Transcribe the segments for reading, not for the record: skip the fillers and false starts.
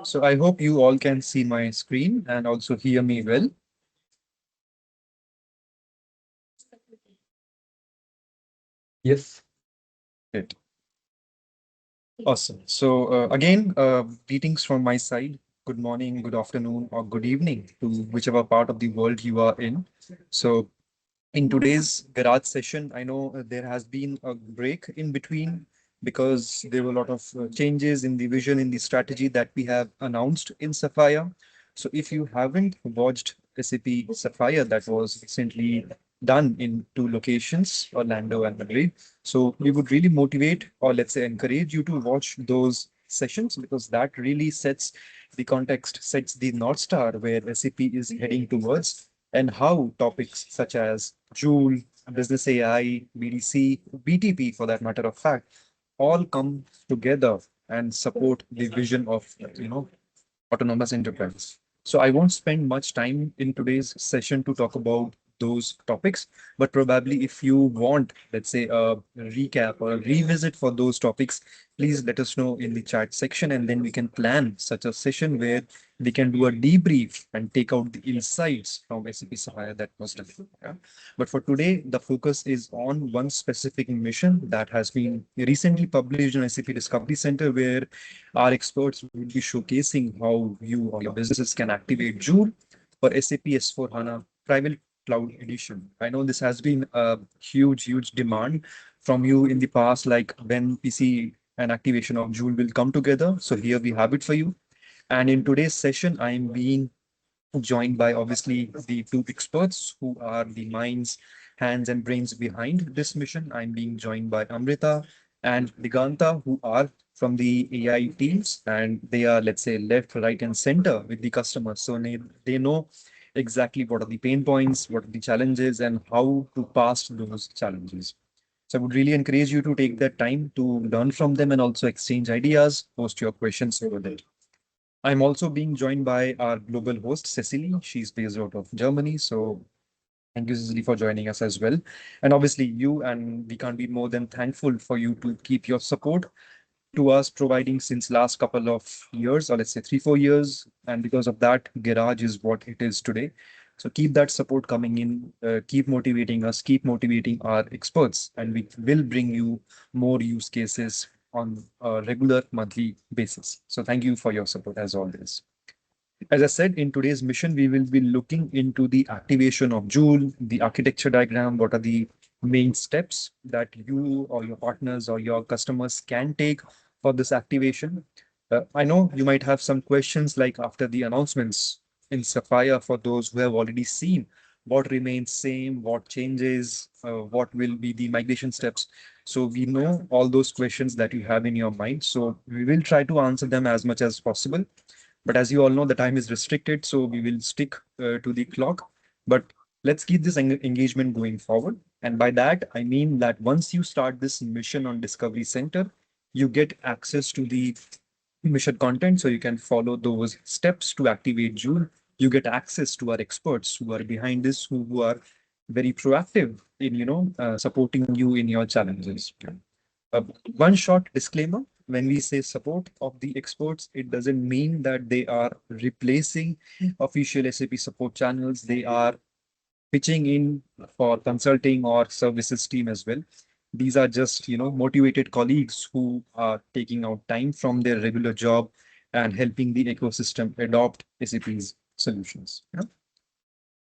So I hope you all can see my screen and also hear me well. Yes. Great. Awesome. So again, greetings from my side. Good morning, good afternoon, or good evening to whichever part of the world you are in. So in today's garage session, I know there has been a break in between because there were a lot of changes in the vision, in the strategy that we have announced in Sapphire. So if you haven't watched SAP Sapphire that was recently done in two locations, Orlando and Madrid, so we would really motivate or let's say encourage you to watch those sessions because that really sets the context, sets the North Star where SAP is heading towards and how topics such as Joule, business AI, BDC, BTP for that matter of fact, all come together and support the vision of autonomous enterprise. So I won't spend much time in today's session to talk about those topics, but probably if you want, let's say, a recap or a revisit for those topics, please let us know in the chat section, and then we can plan such a session where we can do a debrief and take out the insights from SAP Sapphire that was done. Yeah. But for today, the focus is on one specific mission that has been recently published in SAP Discovery Center, where our experts will be showcasing how you or your businesses can activate Joule for SAP S/4HANA Private Cloud Edition. I know this has been a huge demand from you in the past, like when PC and activation of Joule will come together. So here we have it for you. And in today's session, I am being joined by obviously the two experts who are the minds, hands, and brains behind this mission. I'm being joined by Amrita and Diganta, who are from the AI teams, and they are, let's say, left, right, and center with the customers. So they know exactly what are the pain points, what are the challenges, and how to pass those challenges. So I would really encourage you to take that time to learn from them and also exchange ideas, post your questions over there. I'm also being joined by our global host, Cecily. She's based out of Germany. So thank you, Cecily, for joining us as well. And obviously, you and we can't be more than thankful for you to keep your support to us, providing since last couple of years, or let's say 3, 4 years. And because of that, Garage is what it is today. So keep that support coming in, keep motivating us, keep motivating our experts, and we will bring you more use cases on a regular monthly basis. So thank you for your support as always. As I said, in today's mission, we will be looking into the activation of Joule, the architecture diagram, what are the main steps that you or your partners or your customers can take for this activation. I know you might have some questions like after the announcements in Sapphire for those who have already seen what remains same, what changes, what will be the migration steps. So we know all those questions that you have in your mind. So we will try to answer them as much as possible, but as you all know, the time is restricted, so we will stick to the clock. But let's keep this engagement going forward. And by that, I mean that once you start this mission on Discovery Center, you get access to the mission content, so you can follow those steps to activate Joule. You get access to our experts who are behind this, who are very proactive in supporting you in your challenges. Uh, One short disclaimer, when we say support of the experts, it doesn't mean that they are replacing official SAP support channels. They are pitching in for consulting or services team as well. These are just, motivated colleagues who are taking out time from their regular job and helping the ecosystem adopt SAP's solutions. Yeah.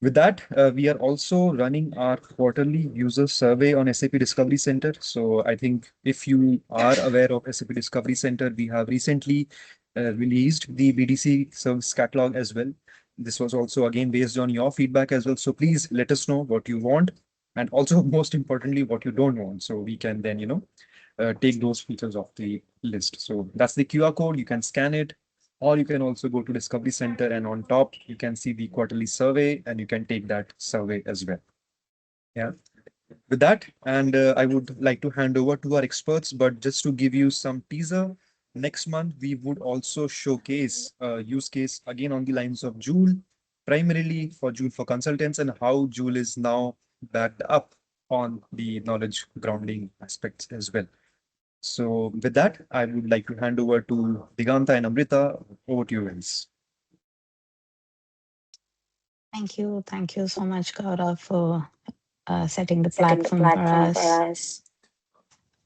With that, we are also running our quarterly user survey on SAP Discovery Center. So I think if you are aware of SAP Discovery Center, we have recently released the BDC service catalog as well. This was also again based on your feedback as well. So please let us know what you want and also most importantly what you don't want. So we can then, take those features off the list. So that's the QR code. You can scan it, or you can also go to Discovery Center and on top, you can see the quarterly survey and you can take that survey as well. Yeah. With that, and I would like to hand over to our experts, but just to give you some teaser, next month we would also showcase a use case again on the lines of Joule, primarily for Joule for consultants and how Joule is now backed up on the knowledge grounding aspects as well. So with that, I would like to hand over to Diganta and Amrita. Over to you, guys. Thank you. Thank you so much, Gaurav, for setting the Setting the platform for platform for us. us.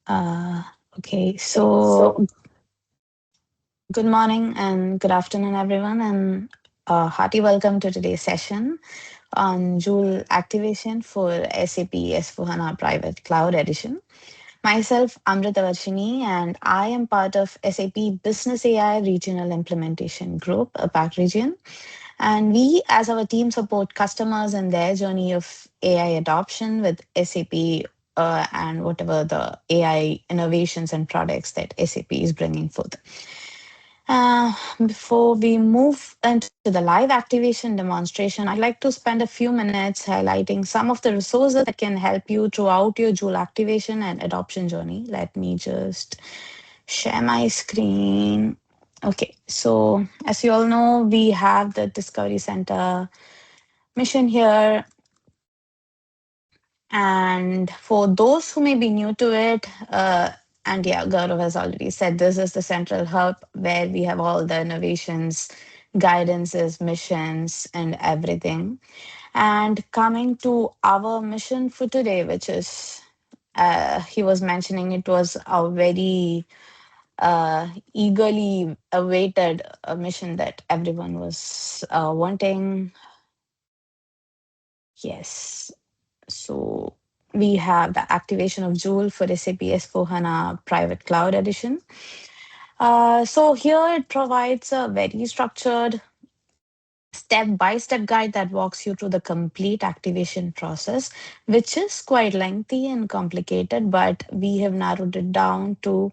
Uh, okay, Okay, so so good morning and good afternoon, everyone, and hearty welcome to today's session on Joule activation for SAP S4HANA Private Cloud Edition. Myself, Amrita Varshini, and I am part of SAP Business AI Regional Implementation Group, a PAC region. And we, as our team, support customers in their journey of AI adoption with SAP and whatever the AI innovations and products that SAP is bringing forth. Before we move into the live activation demonstration, I'd like to spend a few minutes highlighting some of the resources that can help you throughout your Joule activation and adoption journey. Let me just share my screen. Okay, so as you all know, we have the Discovery Center mission here. And for those who may be new to it, and yeah, Gaurav has already said this is the central hub where we have all the innovations, guidances, missions, and everything. And coming to our mission for today, which is, he was mentioning it was a very eagerly awaited mission that everyone was wanting. Yes. So we have the activation of Joule for SAP S4HANA Private Cloud Edition. So here it provides a very structured step-by-step guide that walks you through the complete activation process, which is quite lengthy and complicated, but we have narrowed it down to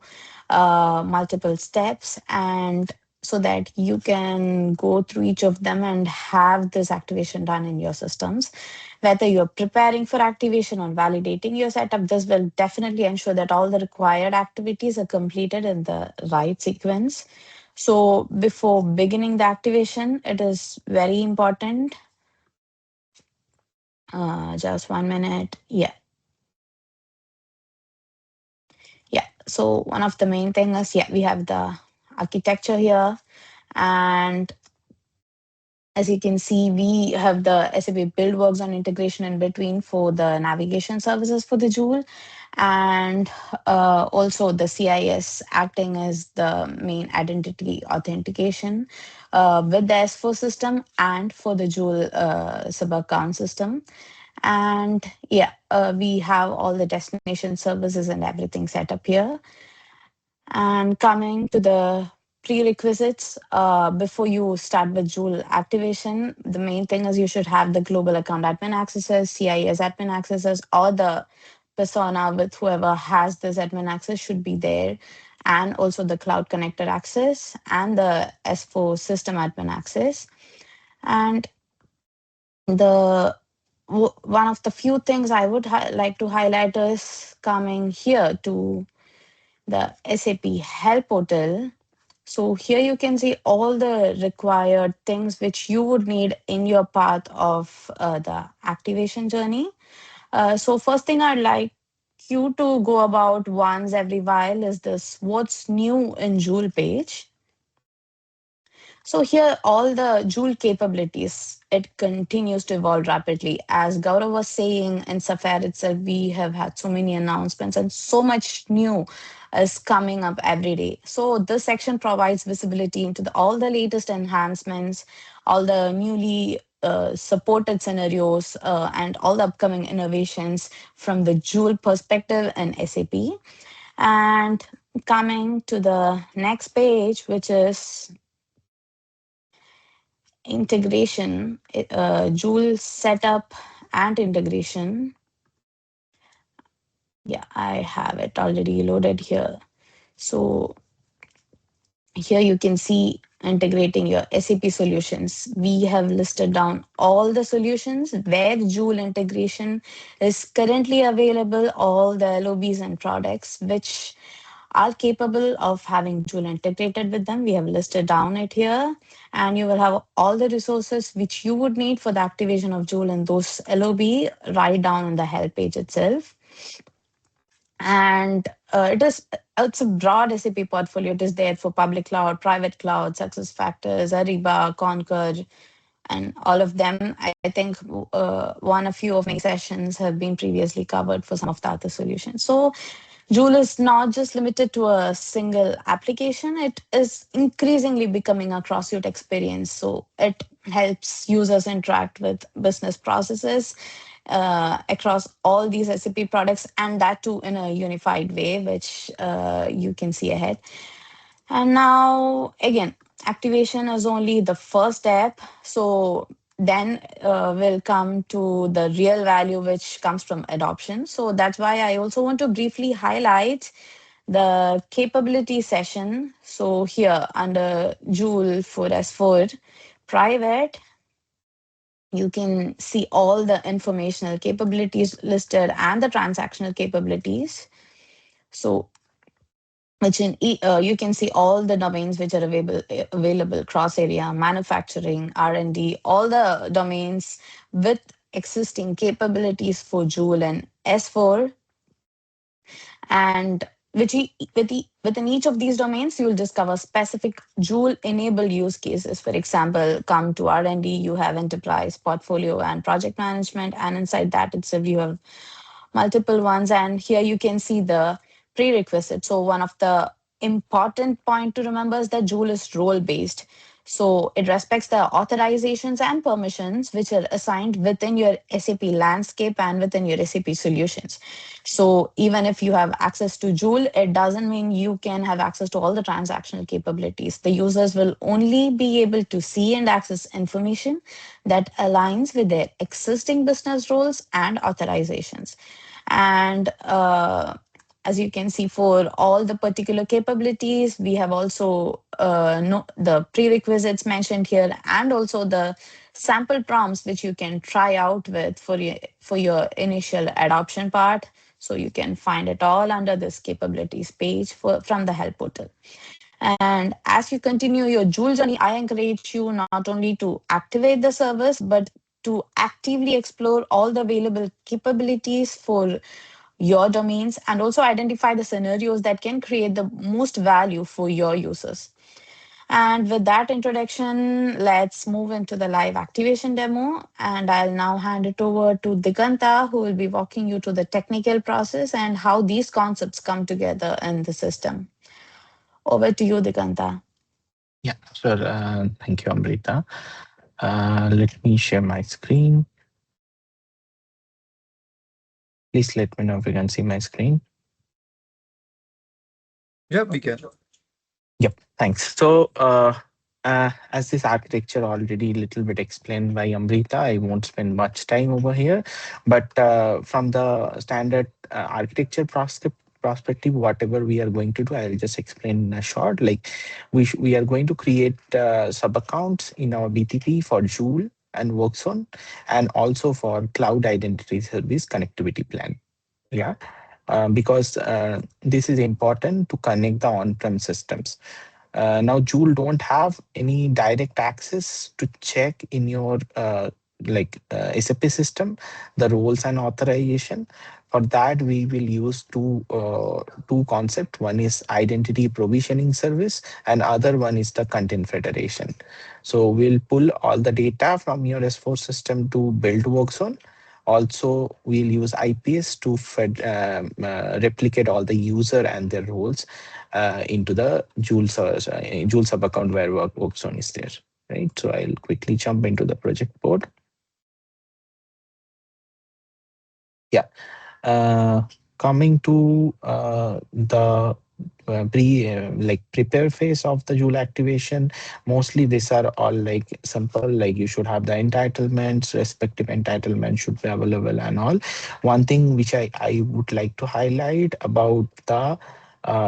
multiple steps and so that you can go through each of them and have this activation done in your systems. Whether you're preparing for activation or validating your setup, this will definitely ensure that all the required activities are completed in the right sequence. So before beginning the activation, it is very important. Just 1 minute. Yeah, yeah. So one of the main things is, yeah, we have the architecture here. And as you can see, we have the SAP build works on integration in between for the navigation services for the Joule. And also the CIS acting as the main identity authentication with the S4 system and for the Joule sub account system. And yeah, we have all the destination services and everything set up here. And coming to the prerequisites, before you start with Joule activation, the main thing is you should have the global account admin accesses, CIS admin accesses, or the persona with whoever has this admin access should be there, and also the cloud connector access and the S4 system admin access. And the one of the few things I would like to highlight is coming here to the SAP Help portal. So here you can see all the required things which you would need in your path of the activation journey. So first thing I'd like you to go about once every while is this what's new in Joule page. So here, all the Joule capabilities, it continues to evolve rapidly. As Gaurav was saying, in Sapphire itself, we have had so many announcements and so much new is coming up every day. So this section provides visibility into all the latest enhancements, all the newly supported scenarios, and all the upcoming innovations from the Joule perspective in SAP. And coming to the next page, which is integration, Joule setup and integration. Yeah, I have it already loaded here. So here you can see integrating your SAP solutions. We have listed down all the solutions where Joule integration is currently available, all the LOBs and products which are capable of having Joule integrated with them. We have listed down it here, and you will have all the resources which you would need for the activation of Joule in those LOB right down on the help page itself. And it's a broad SAP portfolio. It is there for public cloud, private cloud, success factors, Ariba, Concur, and all of them. I think one a few of my sessions have been previously covered for some of the other solutions. So Joule is not just limited to a single application, it is increasingly becoming a cross-suite experience. So it helps users interact with business processes across all these SAP products, and that too in a unified way, which you can see ahead. And now, again, activation is only the first step. So then will come to the real value, which comes from adoption. So that's why I also want to briefly highlight the capability session. So here under Joule for S4 private, you can see all the informational capabilities listed and the transactional capabilities. So which you can see all the domains which are available cross area, manufacturing, R&D, all the domains with existing capabilities for Joule and S4. And within each of these domains, you will discover specific Joule enabled use cases. For example, come to R&D, you have enterprise, portfolio, and project management. And inside that itself, you have multiple ones. And here you can see the prerequisites. So one of the important point to remember is that Joule is role based. So it respects the authorizations and permissions which are assigned within your SAP landscape and within your SAP solutions. So even if you have access to Joule, it doesn't mean you can have access to all the transactional capabilities. The users will only be able to see and access information that aligns with their existing business roles and authorizations. And as you can see, for all the particular capabilities, we have also the prerequisites mentioned here, and also the sample prompts which you can try out with for your initial adoption part. So you can find it all under this capabilities page from the help portal. And as you continue your Joule journey, I encourage you not only to activate the service, but to actively explore all the available capabilities for your domains and also identify the scenarios that can create the most value for your users. And with that introduction, let's move into the live activation demo. And I'll now hand it over to Diganta, who will be walking you through the technical process and how these concepts come together in the system. Over to you, Diganta. Yeah, sure. Thank you, Amrita. Let me share my screen. Please let me know if you can see my screen. Yeah, we can. Yep, thanks. So, as this architecture already a little bit explained by Amrita, I won't spend much time over here. But from the standard architecture perspective, whatever we are going to do, I'll just explain in a short. Like we are going to create sub accounts in our BTP for Joule and Workzone, and also for Cloud Identity Service Connectivity Plan. Yeah. Because this is important to connect the on-prem systems. Now, Joule don't have any direct access to check in your SAP system the roles and authorization. For that, we will use two concepts. One is identity provisioning service, and other one is the content federation. So we'll pull all the data from your S4 system to build Workzone. Also, we'll use IPS to replicate all the user and their roles into the Joule sub account where Workzone is there. Right. So I'll quickly jump into the project board. Yeah. Coming to the prepare phase of the Joule activation, mostly these are all like simple, like you should have the entitlements, respective entitlements should be available and all. One thing which I would like to highlight about the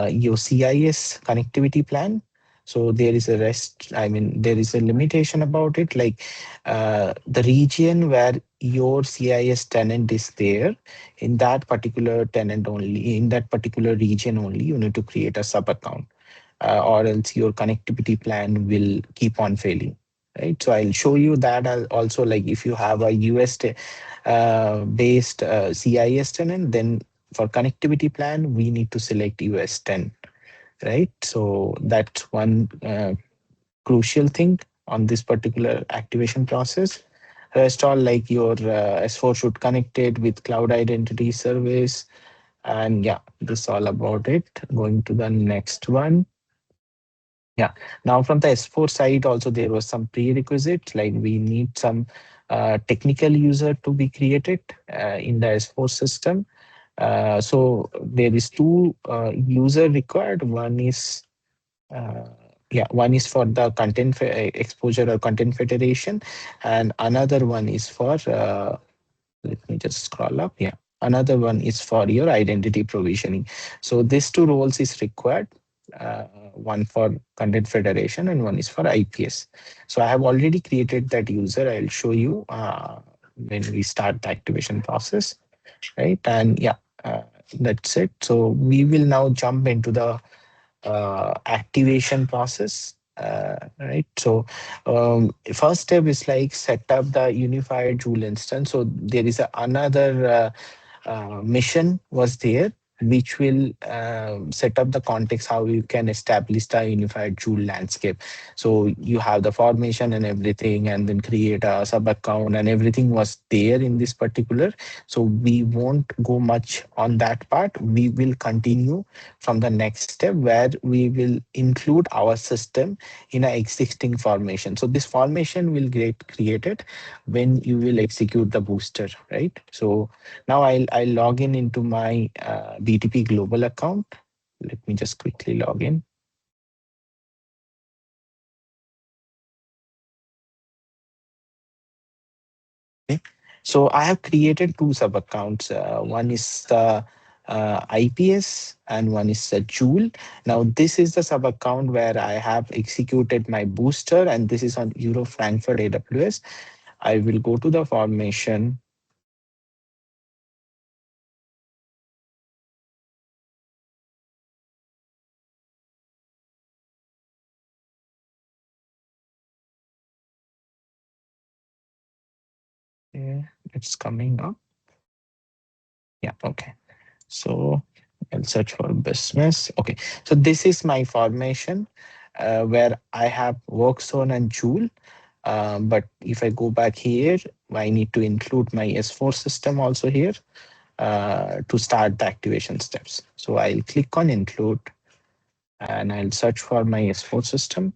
your CIS connectivity plan. So there is a there is a limitation about it, like the region where your CIS tenant is there, in that particular tenant only, in that particular region only, you need to create a sub account, or else your connectivity plan will keep on failing. Right. So I'll show you that. I'll also, like if you have a US based CIS tenant, then for connectivity plan, we need to select US 10, right? So that's one crucial thing on this particular activation process. Rest all like your S4 should connect it with cloud identity service. And yeah, this is all about it. Going to the next one. Yeah. Now from the S4 side, also there was some prerequisites, like we need some technical user to be created in the S4 system. So there is two user required. One is one is for the content exposure or content federation, and another one is for let me just scroll up. Yeah, another one is for your identity provisioning. So these two roles is required. One for content federation and one is for IPS. So I have already created that user. I'll show you when we start the activation process, right? And yeah, that's it. So we will now jump into the activation process. Right. So first step is like set up the unified Joule instance. So there is another mission was there, which will set up the context how you can establish the unified Joule landscape. So you have the formation and everything, and then create a sub account and everything was there in this particular. So we won't go much on that part. We will continue from the next step where we will include our system in an existing formation. So this formation will get created when you will execute the booster, right? So now I'll log in into my BTP global account. Let me just quickly log in. Okay. So I have created two sub accounts. One is the IPS and one is the Joule. Now this is the sub account where I have executed my booster, and this is on Euro Frankfurt AWS. I will go to the formation. Yeah, it's coming up. Yeah, okay. So I'll search for business. Okay, so this is my formation where I have workzone and Joule. But if I go back here, I need to include my S4 system also here to start the activation steps. So I'll click on include and I'll search for my S4 system.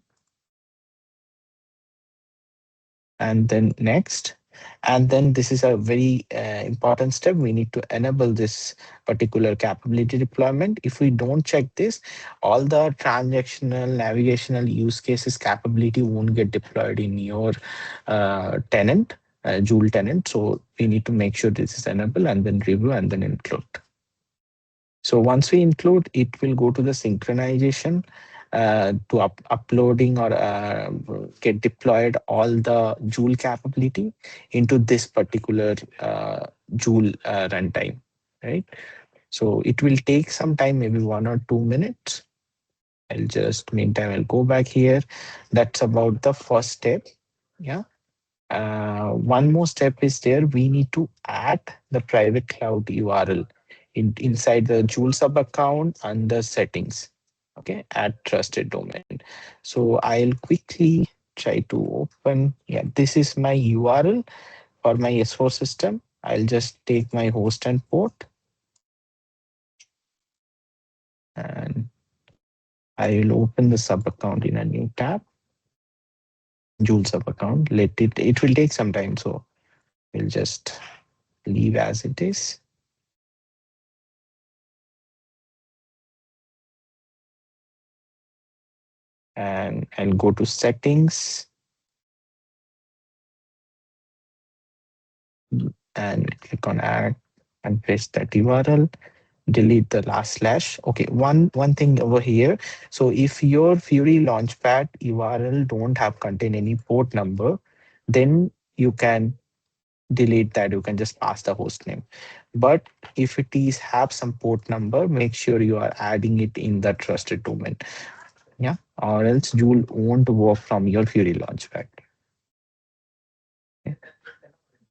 And then next. And then this is a very important step. We need to enable this particular capability deployment. If we don't check this, all the transactional navigational use cases capability won't get deployed in your tenant, Joule tenant. So we need to make sure this is enabled and then review and then include. So once we include, it will go to the synchronization to uploading or get deployed all the Joule capability into this particular Joule runtime, right? So it will take some time, maybe 1 or 2 minutes. I'll just meantime I'll go back here. That's about the first step. Yeah. One more step is there. We need to add the private cloud URL inside the Joule sub account under settings. Okay, add trusted domain. So I'll quickly try to open. Yeah, this is my URL for my S4 system. I'll just take my host and port, and I will open the sub account in a new tab. Joule sub account. It will take some time, so we'll just leave as it is. And I'll go to settings and click on add and paste that URL. Delete the last slash. Okay, one thing over here. So if your Fury Launchpad URL don't have contain any port number, then you can delete that. You can just pass the host name. But if it is have some port number, make sure you are adding it in the trusted domain. Yeah, or else Joule won't work from your Fury Launchpad.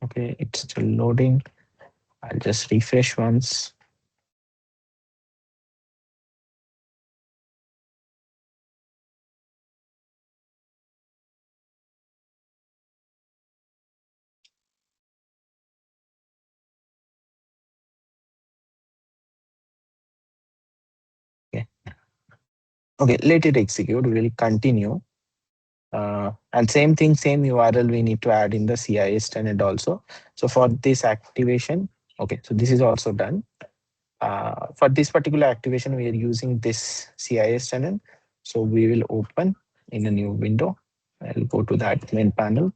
Okay, it's still loading. I'll just refresh once. Okay, let it execute. We'll continue. And same thing, same URL we need to add in the CIS tenant also. So for this activation, okay, so this is also done. For this particular activation, we are using this CIS tenant. So we will open in a new window. I'll go to that main panel.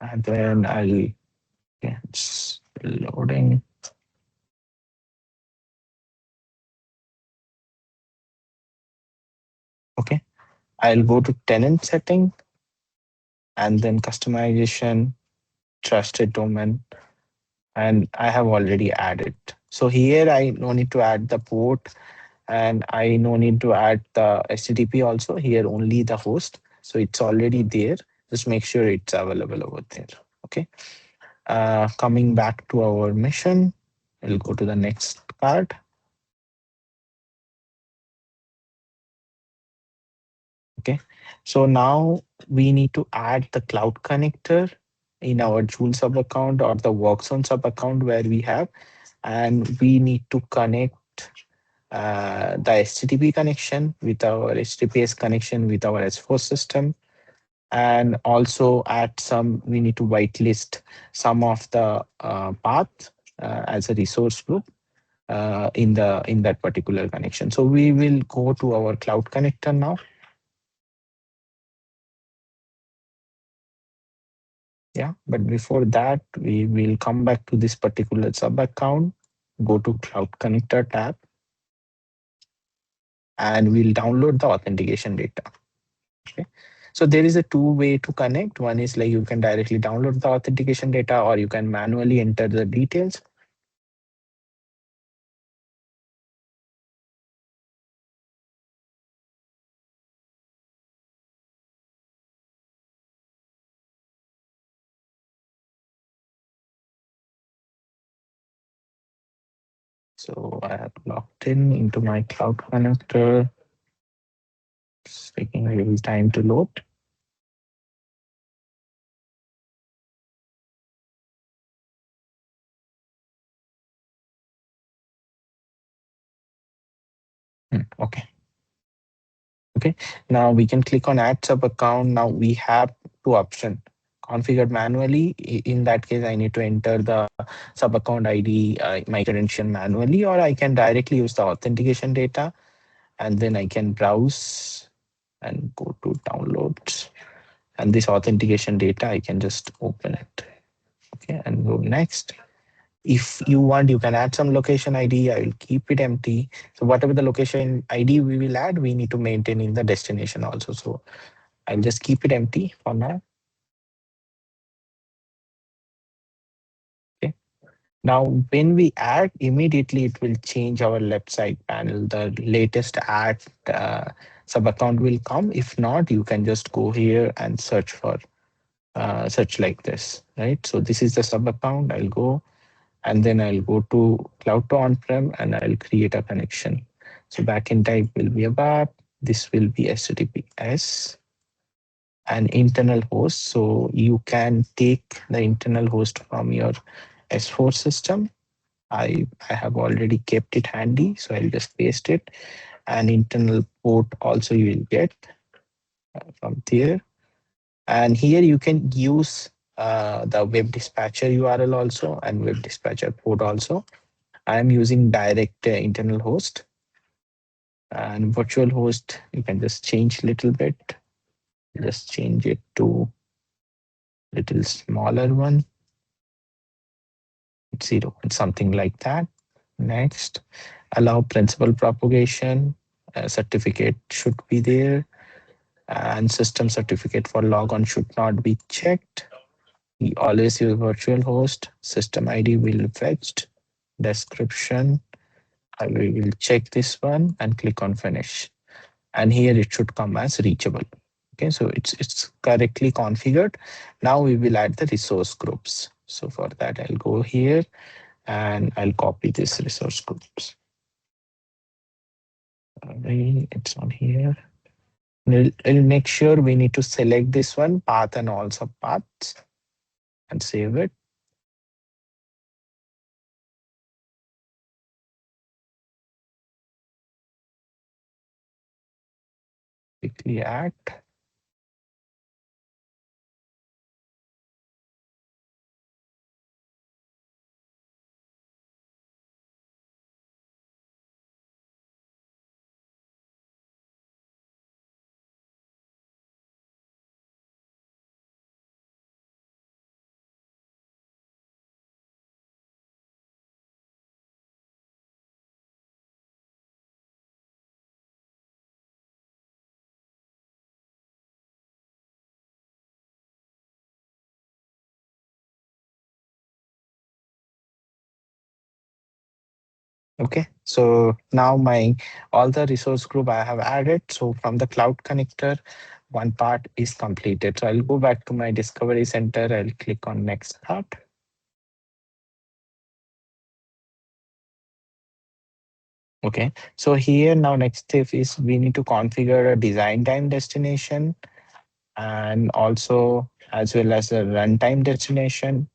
And then I'll, okay, it's loading. Okay, I'll go to tenant setting and then customization, trusted domain, and I have already added. So here I no need to add the port and I no need to add the HTTP also. Here only the host. So it's already there. Just make sure it's available over there. Okay. Coming back to our mission, we'll go to the next card. Okay. So now we need to add the cloud connector in our Joule sub account or the Workzone sub account where we have, and we need to connect the HTTP connection with our HTTPS connection with our S4 system, and also add some, we need to whitelist some of the path as a resource group in that particular connection. So we will go to our cloud connector now. Yeah, but before that, we will come back to this particular sub account, go to Cloud Connector tab, and we'll download the authentication data. Okay. So there is a two-way to connect. One is like you can directly download the authentication data, or you can manually enter the details. So I have logged in into my Cloud Connector. It's taking a little time to load. Okay. Okay. Now we can click on add sub account. Now we have two options. Configured manually. In that case, I need to enter the sub account ID, my credential manually, or I can directly use the authentication data, and then I can browse and go to downloads. And this authentication data, I can just open it. Okay, and go next. If you want, you can add some location ID. I will keep it empty. So whatever the location ID we will add, we need to maintain in the destination also. So I'll just keep it empty for now. Okay. Now, when we add, immediately it will change our left side panel. The latest add sub account will come. If not, you can just go here and search for search like this, right? So this is the sub account. I'll go and then I'll go to cloud to on-prem and I'll create a connection. So backend type will be ABAP. This will be HTTPS and internal host. So you can take the internal host from your S4 system. I have already kept it handy, so I'll just paste it. And internal port also you will get from there. And here you can use the web dispatcher URL also and web dispatcher port also. I'm using direct internal host, and virtual host. You can just change a little bit. Just change it to little smaller one, 0, something like that. Next, allow principal propagation. Certificate should be there, and system certificate for logon should not be checked. We always use virtual host. System ID will be fetched. Description, I will check this one and click on finish. And here it should come as reachable. Okay, so it's correctly configured. Now we will add the resource groups. So for that, I'll go here and I'll copy this resource groups. It's on here. We'll make sure we need to select this one, path and all subpaths, and save it. Quickly add. Okay, so now my all the resource group I have added. So from the cloud connector, one part is completed. So I'll go back to my Discovery Center. I'll click on next part. Okay, so here now next step is we need to configure a design time destination and also as well as a runtime destination,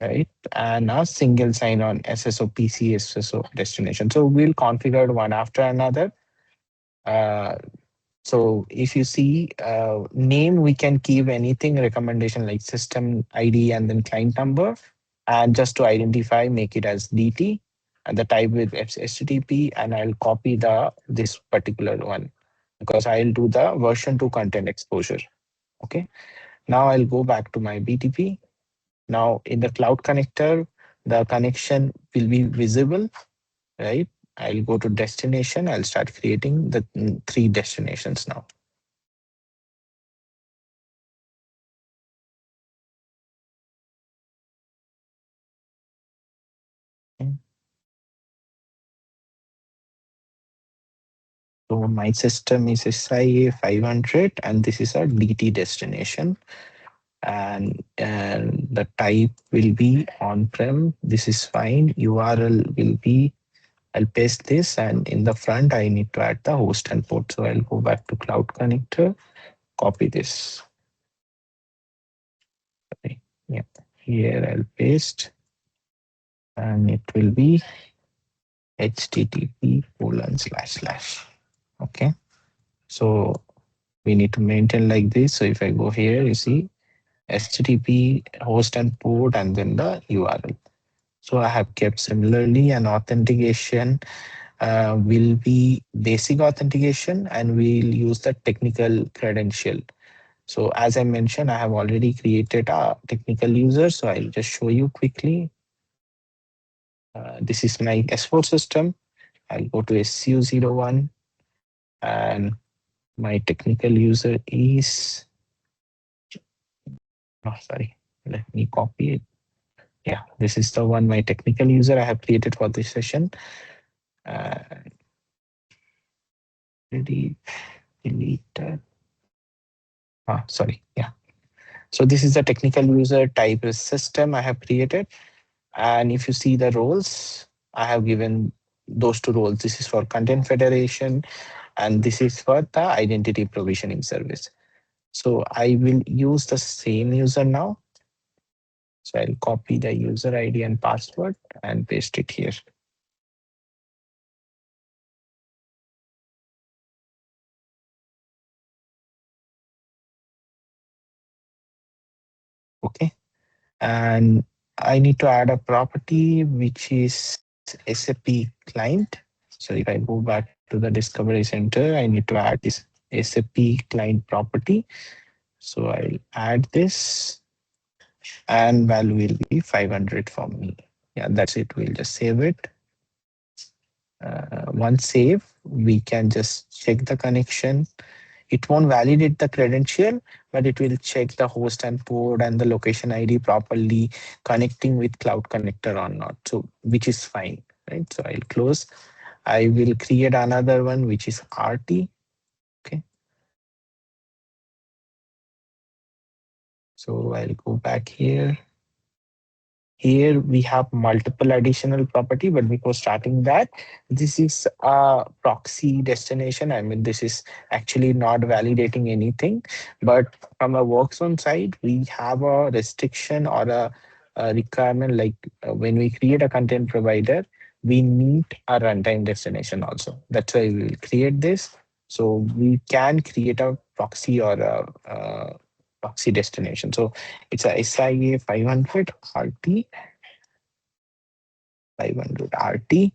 right? And a single sign-on SSO PC SSO destination. So we'll configure one after another. Uh, so if you see name, we can keep anything recommendation like system ID and then client number. And just to identify, make it as DT and the type with HTTP. And I'll copy the this particular one because I'll do the version 2 content exposure. Okay. Now I'll go back to my BTP. Now in the cloud connector, the connection will be visible, right? I'll go to destination. I'll start creating the 3 destinations now. Okay. So my system is SIA 500 and this is a DT destination. And the type will be on-prem. This is fine. URL will be, I'll paste this, and in the front, I need to add the host and port. So I'll go back to Cloud Connector, copy this. Okay. Yeah, here I'll paste, and it will be http://. Okay, so we need to maintain like this. So if I go here, you see HTTP host and port, and then the URL. So I have kept similarly an authentication will be basic authentication and we'll use the technical credential. So as I mentioned, I have already created a technical user. So I'll just show you quickly. This is my S4 system. I'll go to SU01 and my technical user is, oh, sorry, let me copy it. Yeah, this is the one, my technical user I have created for this session. Uh, delete, delete. Sorry, yeah. So this is the technical user type is system I have created. And if you see the roles, I have given those 2 roles. This is for content federation and this is for the identity provisioning service. So I will use the same user now. So I'll copy the user ID and password and paste it here. Okay. And I need to add a property, which is SAP client. So if I go back to the Discovery Center, I need to add this SAP client property. So I'll add this and value will be 500 for me. Yeah, that's it. We'll just save it. Once save, we can just check the connection. It won't validate the credential, but it will check the host and port and the location ID properly connecting with Cloud Connector or not. So which is fine, right? So I'll close. I will create another one, which is RT. Okay. So I'll go back here. here we have multiple additional property, but before starting that, this is a proxy destination. I mean, this is actually not validating anything, but from a work zone side, we have a restriction or a requirement like when we create a content provider, we need a runtime destination also. That's why we will create this. So we can create a proxy or a proxy destination. So it's a SIA 500 RT, 500 RT.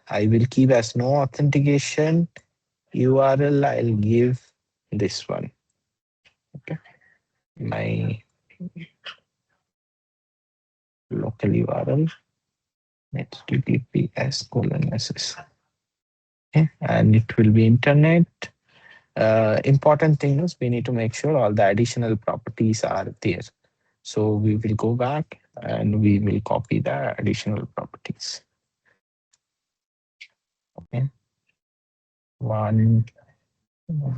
I will keep as no authentication. URL, I'll give this one. Okay. My local URL, https://. Okay. And it will be internet. Important thing is we need to make sure all the additional properties are there. So we will go back and we will copy the additional properties. Okay. One,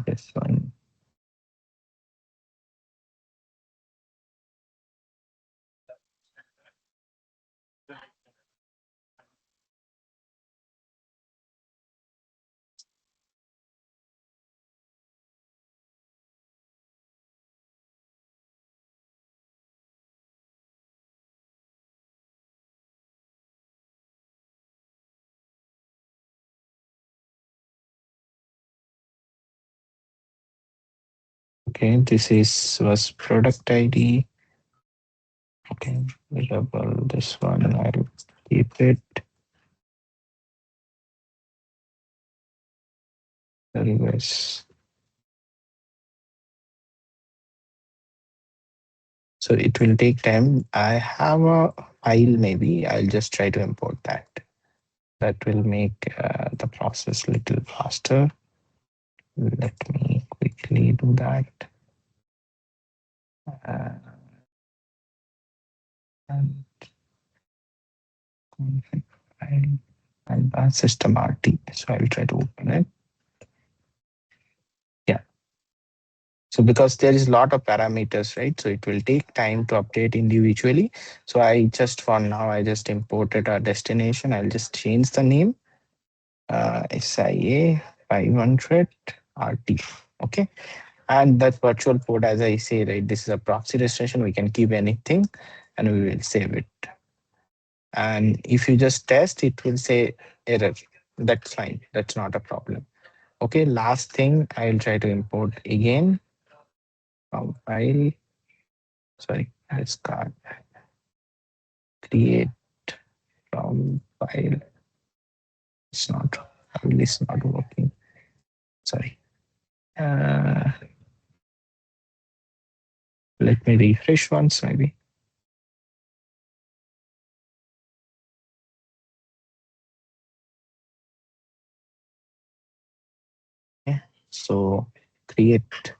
this one. Okay, this is was product ID. Okay, variable this one I'll keep it. Service. So it will take time. I have a file, maybe I'll just try to import that. That will make the process little faster. Let me quickly do that. And config file and system RT. So I'll try to open it. Yeah. So because there is a lot of parameters, right? So it will take time to update individually. So I just for now, I just imported a destination. I'll just change the name. SIA 500 RT. Okay. And that virtual port, as I say, right, this is a proxy destination. We can keep anything and we will save it. And if you just test, it will say error. That's fine. That's not a problem. Okay, last thing, I'll try to import again from file. Sorry, let's start. Create from file. It's not, file is not working. Sorry. Let me refresh once, maybe. Yeah. So create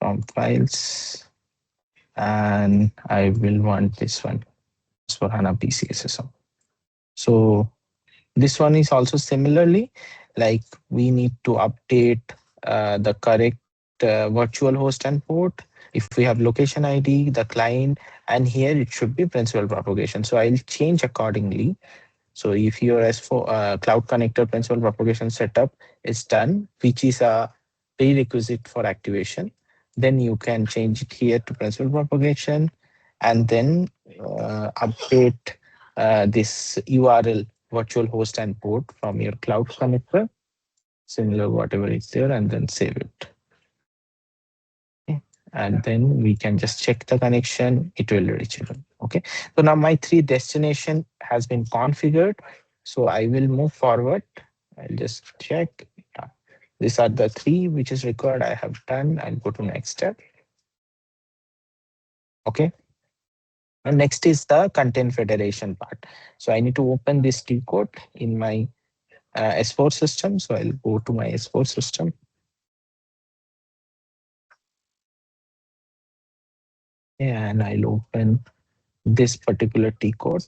from files, and I will want this one for HANA PCSSM. So this one is also similarly like we need to update the correct virtual host and port. If we have location ID, the client, and here it should be principal propagation. So I'll change accordingly. So if your S4 Cloud Connector principal propagation setup is done, which is a prerequisite for activation, then you can change it here to principal propagation and then update this URL virtual host and port from your Cloud Connector, similar whatever is there, and then save it. Okay. And then we can just check the connection, it will reach it. Okay. So now my 3 destination has been configured. So I will move forward. I'll just check. Yeah. These are the 3 which is required. I have done. I'll go to next step. Okay. And next is the content federation part. So I need to open this T code in my S4 system. So I'll go to my S4 system. And I'll open this particular T code.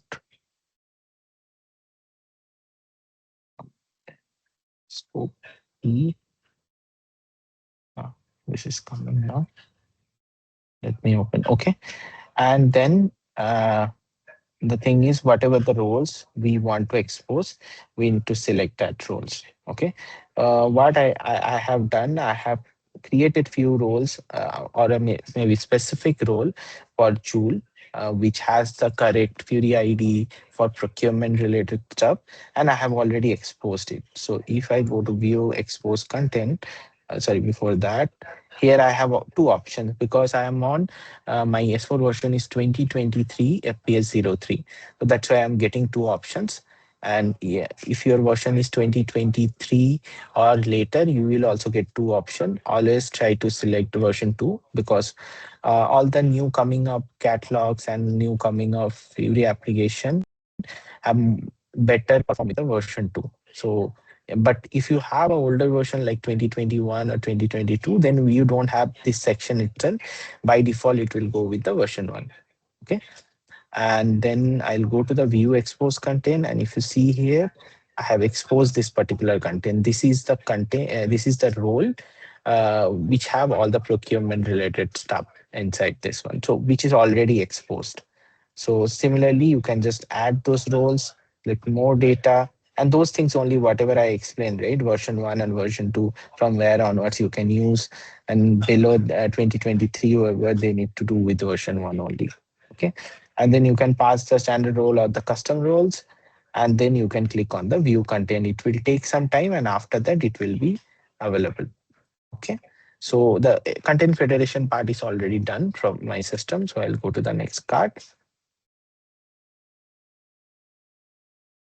Scope E. This is coming now. Let me open. Okay. And then the thing is, whatever the roles we want to expose, we need to select that roles. Okay. What I have done, I have created few roles, or maybe specific role for Joule, which has the correct Fury ID for procurement related stuff, and I have already exposed it. So if I go to view expose content, sorry, before that, here I have two options because I am on my S4 version is 2023 FPS03. So that's why I'm getting two options. And yeah, if your version is 2023 or later, you will also get two options. Always try to select version 2 because all the new coming up catalogs and new coming of Fury application have better perform with the version 2. So, but if you have an older version like 2021 or 2022, then you don't have this section itself. By default, it will go with the version 1. Okay. And then I'll go to the view expose content. And if you see here, I have exposed this particular content. This is the content, this is the role which have all the procurement related stuff inside this one. So which is already exposed. So similarly, you can just add those roles, like more data, and those things only whatever I explained, right? Version 1 and version 2, from where onwards you can use, and below 2023, where they need to do with version 1 only. Okay. And then you can pass the standard role or the custom roles, and then you can click on the view content. It will take some time, and after that, it will be available. Okay. So the content federation part is already done from my system. So I'll go to the next card.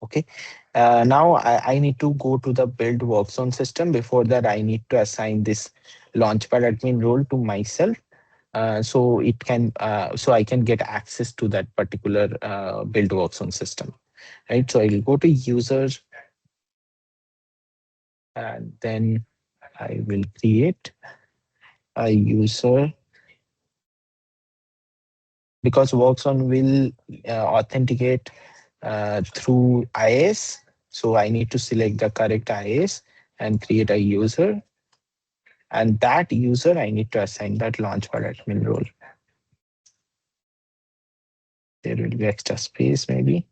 Okay. Now I need to go to the build work zone system. Before that, I need to assign this launchpad admin role to myself. So it can, so I can get access to that particular build work zone system. Right. So I'll go to users, and then I will create a user, because workzone will authenticate through IAS. So I need to select the correct IAS and create a user. And that user, I need to assign that launchpad admin role. There will be extra space maybe.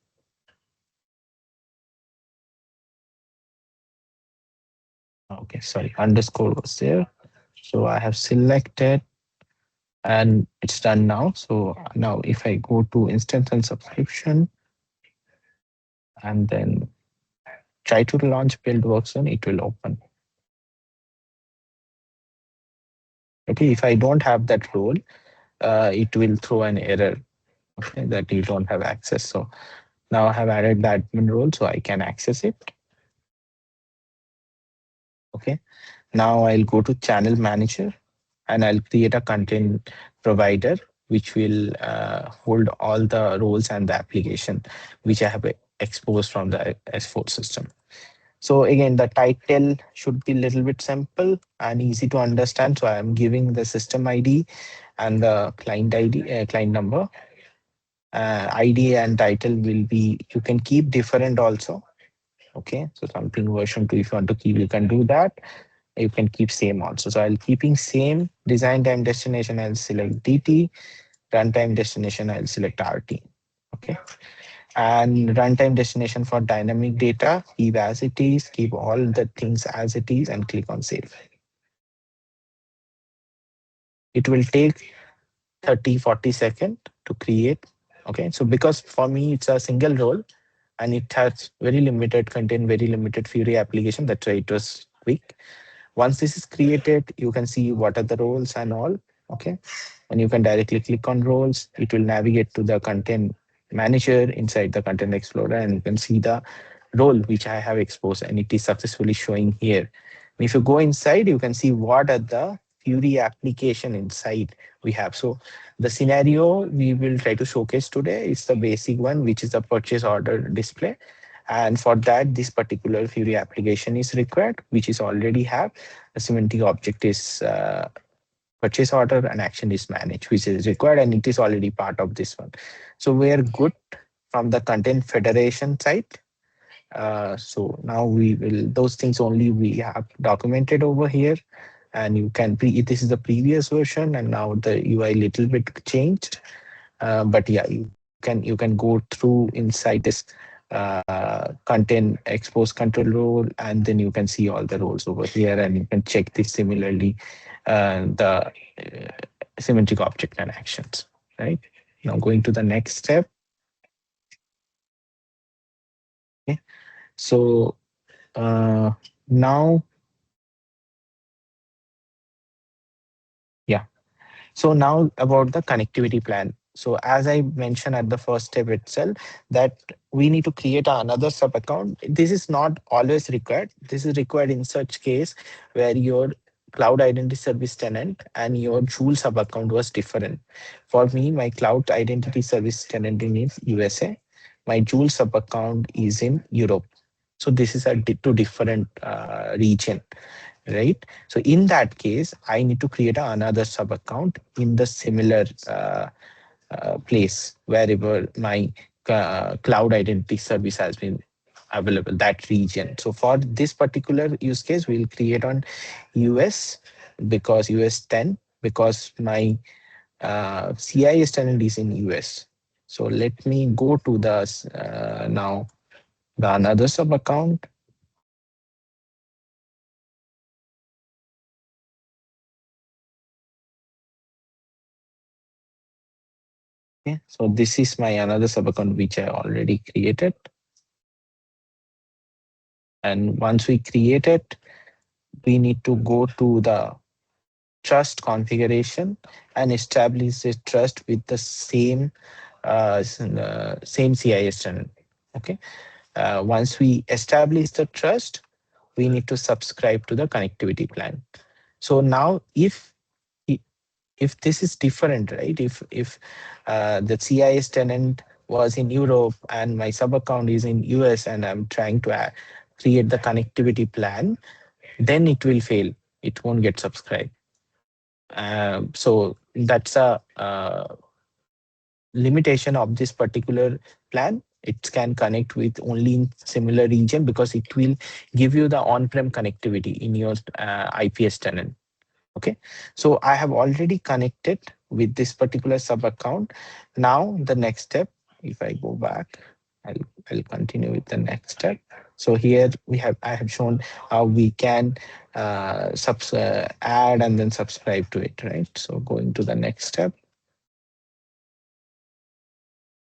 Okay, sorry, underscore was there. So I have selected and it's done now. So now if I go to instance and subscription and then try to launch build workzone, it will open. Okay, if I don't have that role, it will throw an error, okay, that you don't have access. So now I have added the admin role so I can access it. Okay, now I'll go to channel manager and I'll create a content provider which will hold all the roles and the application which I have exposed from the S4 system. So again, the title should be a little bit simple and easy to understand. So I'm giving the system ID and the client ID, client number. ID and title will be, you can keep different also. Okay, so something version 2, if you want to keep, you can do that. You can keep same also. So I'll keeping same design time destination. I'll select DT, runtime destination. I'll select RT. Okay. And runtime destination for dynamic data, keep as it is, keep all the things as it is and click on save. It will take 30-40 seconds to create. Okay. So because for me, it's a single role and it has very limited content, very limited Fury application. That's why it was quick. Once this is created, you can see what are the roles and all. Okay. And you can directly click on roles. It will navigate to the content manager inside the content explorer, and you can see the role which I have exposed, and it is successfully showing here. And if you go inside, you can see what are the Fury application inside we have. So the scenario we will try to showcase today is the basic one, which is the purchase order display. And for that, this particular Fury application is required, which is already have. A semantic object is purchase order and action is managed, which is required, and it is already part of this one. So we are good from the content federation side. So now we will, those things only we have documented over here. And you can this is the previous version, and now the UI little bit changed. But yeah, you can you can go through inside this content expose control role, and then you can see all the roles over here, and you can check this similarly the symmetric object and actions. Right now, going to the next step. Okay, so now, yeah. So now about the connectivity plan. So as I mentioned at the first step itself, that we need to create another sub account. This is not always required. This is required in such case where your cloud identity service tenant and your Joule sub account was different. For me, my cloud identity service tenant is USA. My Joule sub account is in Europe. So this is a two different region, right? So in that case, I need to create another sub account in the similar place wherever my cloud identity service has been available, that region. So for this particular use case, we'll create on US, because US 10, because my CIS tenant is in US. So let me go to the now the another sub account. Okay, so this is my another sub account which I already created. And once we create it, we need to go to the trust configuration and establish the trust with the same same CIS tenant. Okay. Once we establish the trust, we need to subscribe to the connectivity plan. So now, if this is different, right? If the CIS tenant was in Europe and my sub account is in US, and I'm trying to create the connectivity plan, then it will fail. It won't get subscribed. So that's a limitation of this particular plan. It can connect with only in similar region, because it will give you the on-prem connectivity in your IPS tenant. Okay, so I have already connected with this particular sub account. Now the next step, if I go back, I'll continue with the next step. So here I have shown how we can add and then subscribe to it, right? So going to the next step.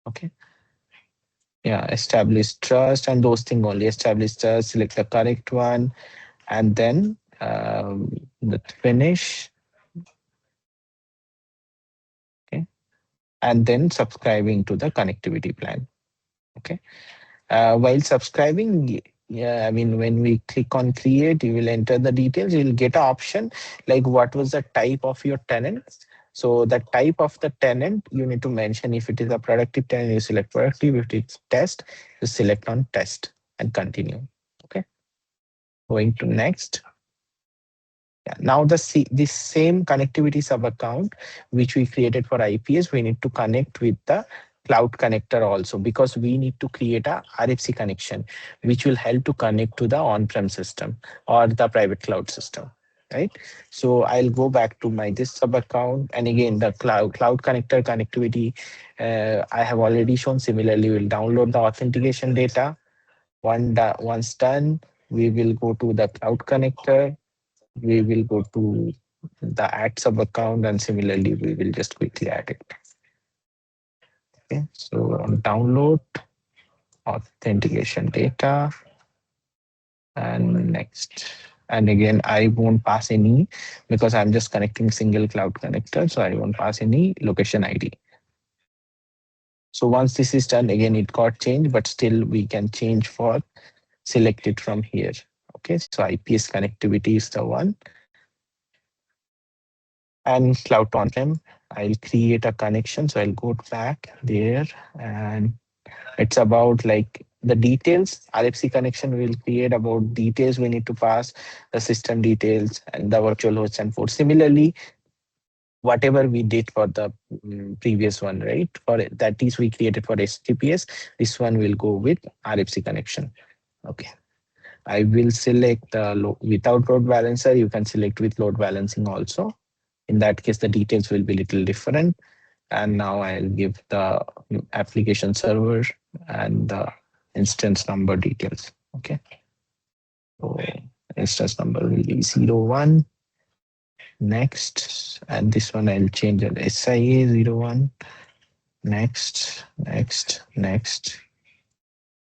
Okay. Yeah, establish trust and those things only. Establish trust, select the correct one, and then the finish. Okay, and then subscribing to the connectivity plan. Okay. While subscribing, yeah, I mean, when we click on create, you will enter the details. You will get an option like what was the type of your tenant. So the type of the tenant, you need to mention. If it is a productive tenant, you select productive. If it's test, you select on test and continue. Okay. Going to next. Yeah. Now this same connectivity sub account which we created for IPS, we need to connect with the cloud connector also, because we need to create a RFC connection which will help to connect to the on-prem system or the private cloud system. Right. So I'll go back to my this sub account, and again the cloud connector connectivity I have already shown. Similarly, we'll download the authentication data. Once done, we will go to the cloud connector. We will go to the add sub account, and similarly we will just quickly add it. Okay, so on download authentication data, and next. And again, I won't pass any, because I'm just connecting single cloud connector, so I won't pass any location ID. So once this is done, again it got changed, but still we can change for select it from here. Okay, so IPS connectivity is the one. And cloud on-prem, I'll create a connection. So I'll go back there, and it's about like the details. RFC connection will create about details we need to pass, the system details and the virtual host and port. Similarly, whatever we did for the previous one, right? For that is we created for HTTPS. This one will go with RFC connection. Okay. I will select without load balancer. You can select with load balancing also. In that case, the details will be little different. And now I'll give the application server and the instance number details. Okay. So instance number will be 01. Next. And this one I'll change it SIA 01. Next, next, next,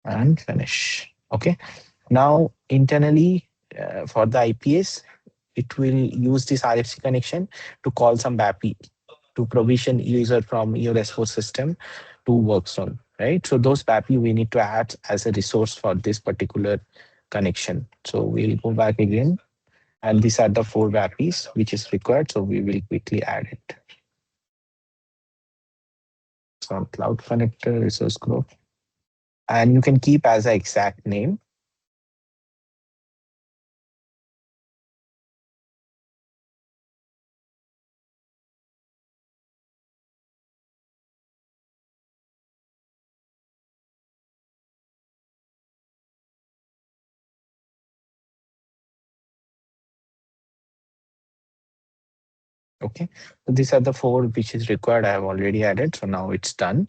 and finish. Okay. Now internally for the IPS, it will use this RFC connection to call some BAPI to provision user from your S4 system to workzone, right? So those BAPI we need to add as a resource for this particular connection. So we'll go back again, and these are the 4 BAPIs which is required. So we will quickly add it. So cloud connector resource group, and you can keep as an exact name. Okay, so these are the 4 which is required. I have already added. So now it's done.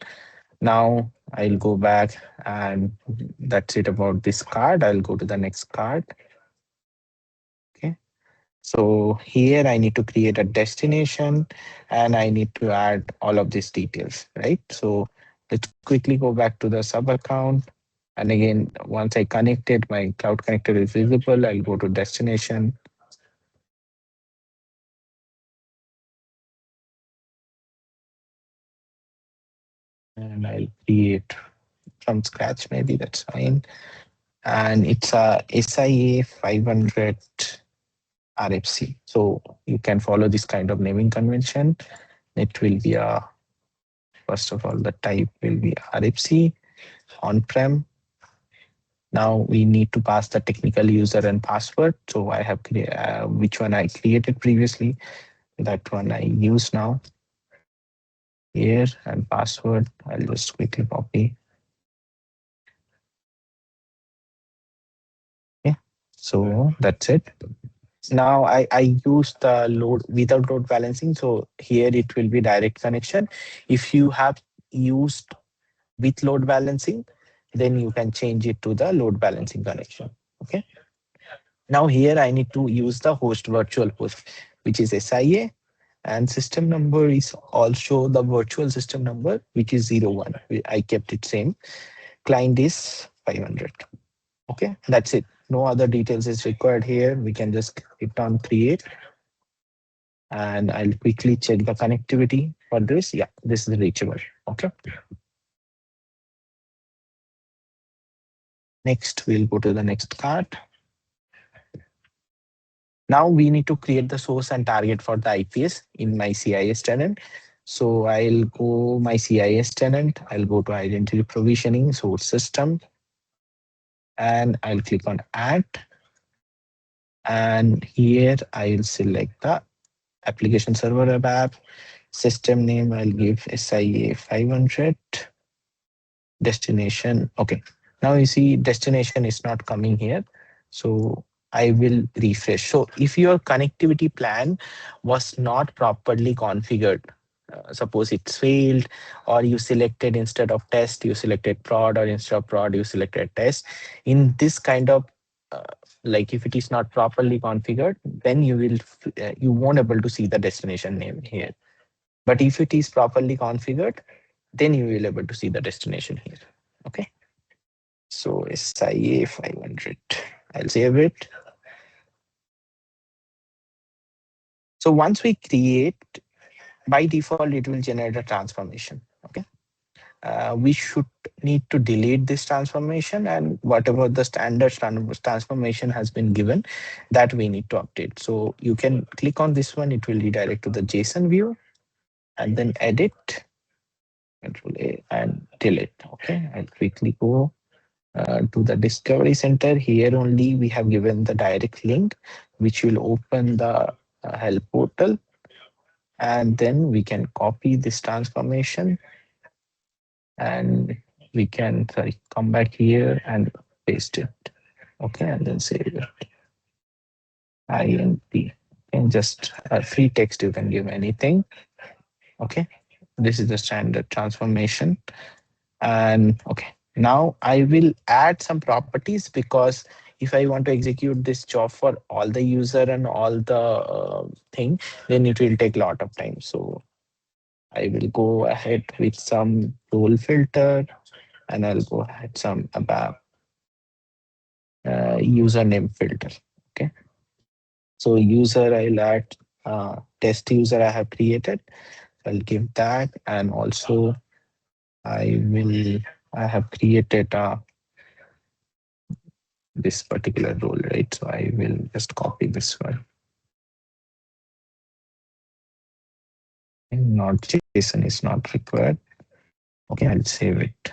Now I'll go back, and that's it about this card. I'll go to the next card. Okay. So here I need to create a destination, and I need to add all of these details, right? So let's quickly go back to the sub account. And again, once I connect it, my cloud connector is visible. I'll go to destination. And I'll create from scratch, maybe that's fine. And it's a SIA 500 RFC. So you can follow this kind of naming convention. It will be first of all, the type will be RFC on-prem. Now we need to pass the technical user and password. So I have which one I created previously. That one I use now. Here and password. I'll just quickly copy. Yeah. So that's it. Now I use the load without load balancing. So here it will be direct connection. If you have used with load balancing, then you can change it to the load balancing connection. Okay. Now here I need to use the host virtual host, which is SIA, and system number is also the virtual system number, which is 01. I kept it same. Client is 500. Okay, that's it. No other details is required here. We can just hit on create. And I'll quickly check the connectivity for this. Yeah, this is reachable. Okay. Next, we'll go to the next card. Now we need to create the source and target for the IPS in my CIS tenant. So I'll go my CIS tenant. I'll go to identity provisioning, source system, and I'll click on add. And here I'll select the application server web app. System name, I'll give SIA 500. Destination. Okay. Now you see destination is not coming here. So I will refresh. So if your connectivity plan was not properly configured, suppose it's failed, or you selected instead of test, you selected prod, or instead of prod, you selected test. In this kind of uh, like if it is not properly configured, then you won't able to see the destination name here. But if it is properly configured, then you will able to see the destination here. Okay. So SIA 500. I'll save it. So once we create, by default, it will generate a transformation. Okay. We should need to delete this transformation, and whatever the standard transformation has been given, that we need to update. So you can click on this one. It will redirect to the JSON view, and then edit, Control A, and delete. Okay. I'll quickly go to the Discovery Center. Here only we have given the direct link, which will open the help portal. And then we can copy this transformation, and we can come back here and paste it. Okay, and then save it. INP. And just free text, you can give anything. Okay. This is the standard transformation. And okay, now I will add some properties, because if I want to execute this job for all the user and all the thing, then it will take a lot of time. So I will go ahead with some role filter, and I'll go ahead some ABAP username filter. Okay, so user, I'll add test user I have created. I'll give that, and also I have created this particular role, right? So I will just copy this one. And not JSON is not required. Okay, I'll save it.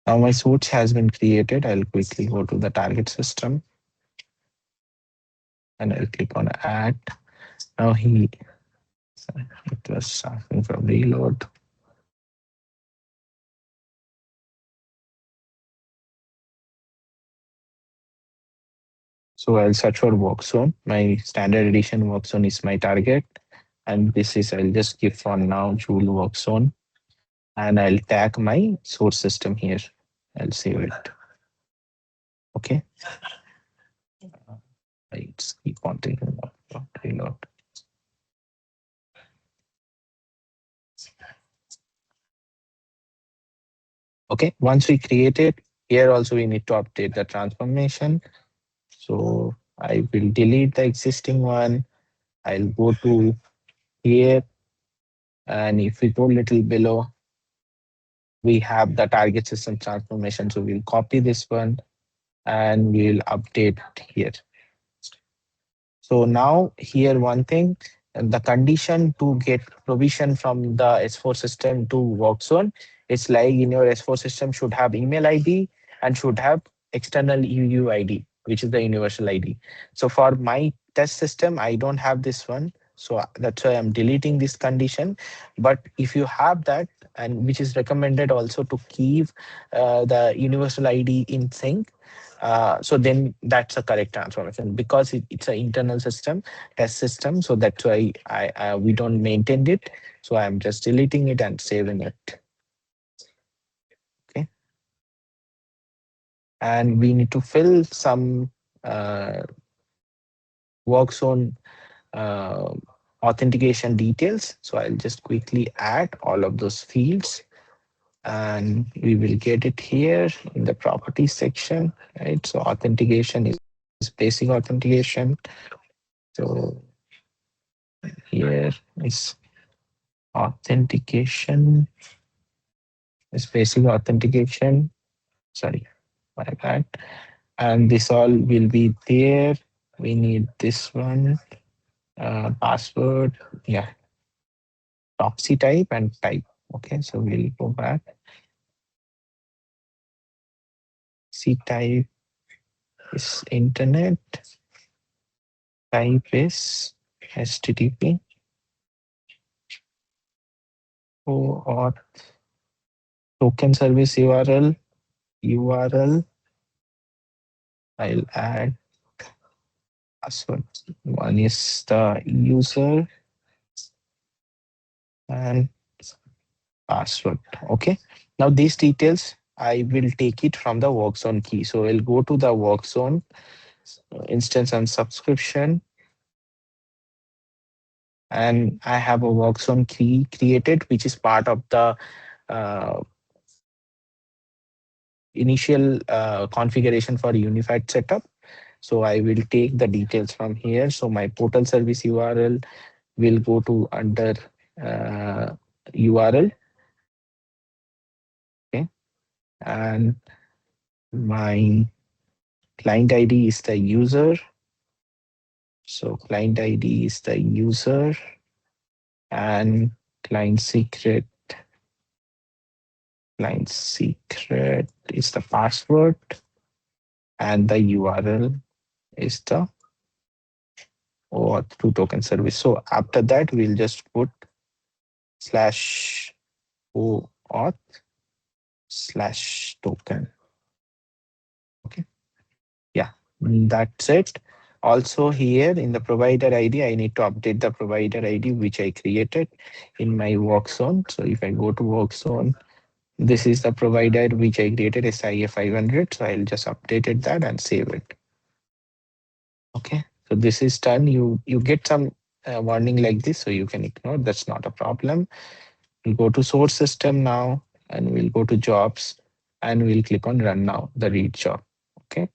Now my source has been created. I'll quickly go to the target system and I'll click on add. Now it was asking for reload. So I'll search for work zone. My standard edition work zone is my target. And this is, I'll just give for now Joule work zone. And I'll tag my source system here. I'll save it. Okay. Let's keep on thinking about reload. Okay, once we create it, here also we need to update the transformation. So I will delete the existing one. I'll go to here, and if we go a little below, we have the target system transformation. So we'll copy this one and we'll update here. So now here one thing, the condition to get provision from the S4 system to work zone, it's like in your S4 system should have email ID and should have external UUID, which is the universal ID. So for my test system, I don't have this one. So that's why I'm deleting this condition. But if you have that, and which is recommended also to keep the universal ID in sync, so then that's a correct transformation, because it's an internal system, test system. So that's why we don't maintain it. So I'm just deleting it and saving it. Okay. And we need to fill some work zone authentication details. So I'll just quickly add all of those fields, and we will get it here in the properties section, right? So authentication is basic authentication. So here is authentication, is basic authentication. Sorry, my bad. And this all will be there. We need this one, password, yeah, proxy type and type. Okay, so we'll go back. C type is internet, type is HTTP, or token service URL. I'll add password. One is the user and password. Okay. Now these details, I will take it from the work zone key. So I'll go to the work zone instance and subscription. And I have a work zone key created, which is part of the uh, initial configuration for unified setup. So I will take the details from here. So my portal service URL will go to under URL. Okay. And my client ID is the user. So client ID is the user, and client secret is the password, and the URL is the OAuth 2 token service. So after that, we'll just put slash OAuth slash token. Okay. Yeah, that's it. Also here in the provider ID, I need to update the provider ID which I created in my work zone. So if I go to work zone, this is the provider which I created SIA 500. So I'll just updated that and save it. Okay, so this is done. You get some warning like this, so you can ignore. That's not a problem. We'll go to source system now, and we'll go to jobs, and we'll click on run now, the read job. Okay,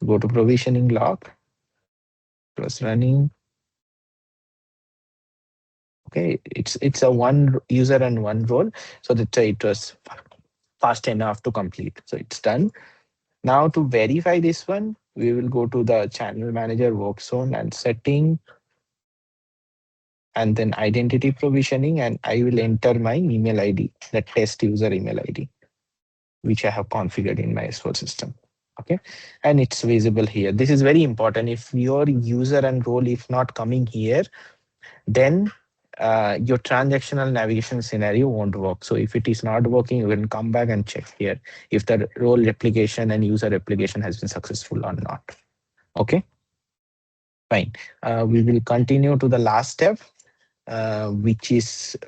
go to provisioning log. It was running. Okay, it's a one user and one role, so that it was fast enough to complete. So it's done. Now to verify this one, we will go to the channel manager work zone and setting, and then identity provisioning, and I will enter my email ID, the test user email ID, which I have configured in my S4 system. Okay, and it's visible here. This is very important. If your user and role if not coming here, then your transactional navigation scenario won't work. So if it is not working, you can come back and check here if the role replication and user replication has been successful or not. Okay, fine. We will continue to the last step, which is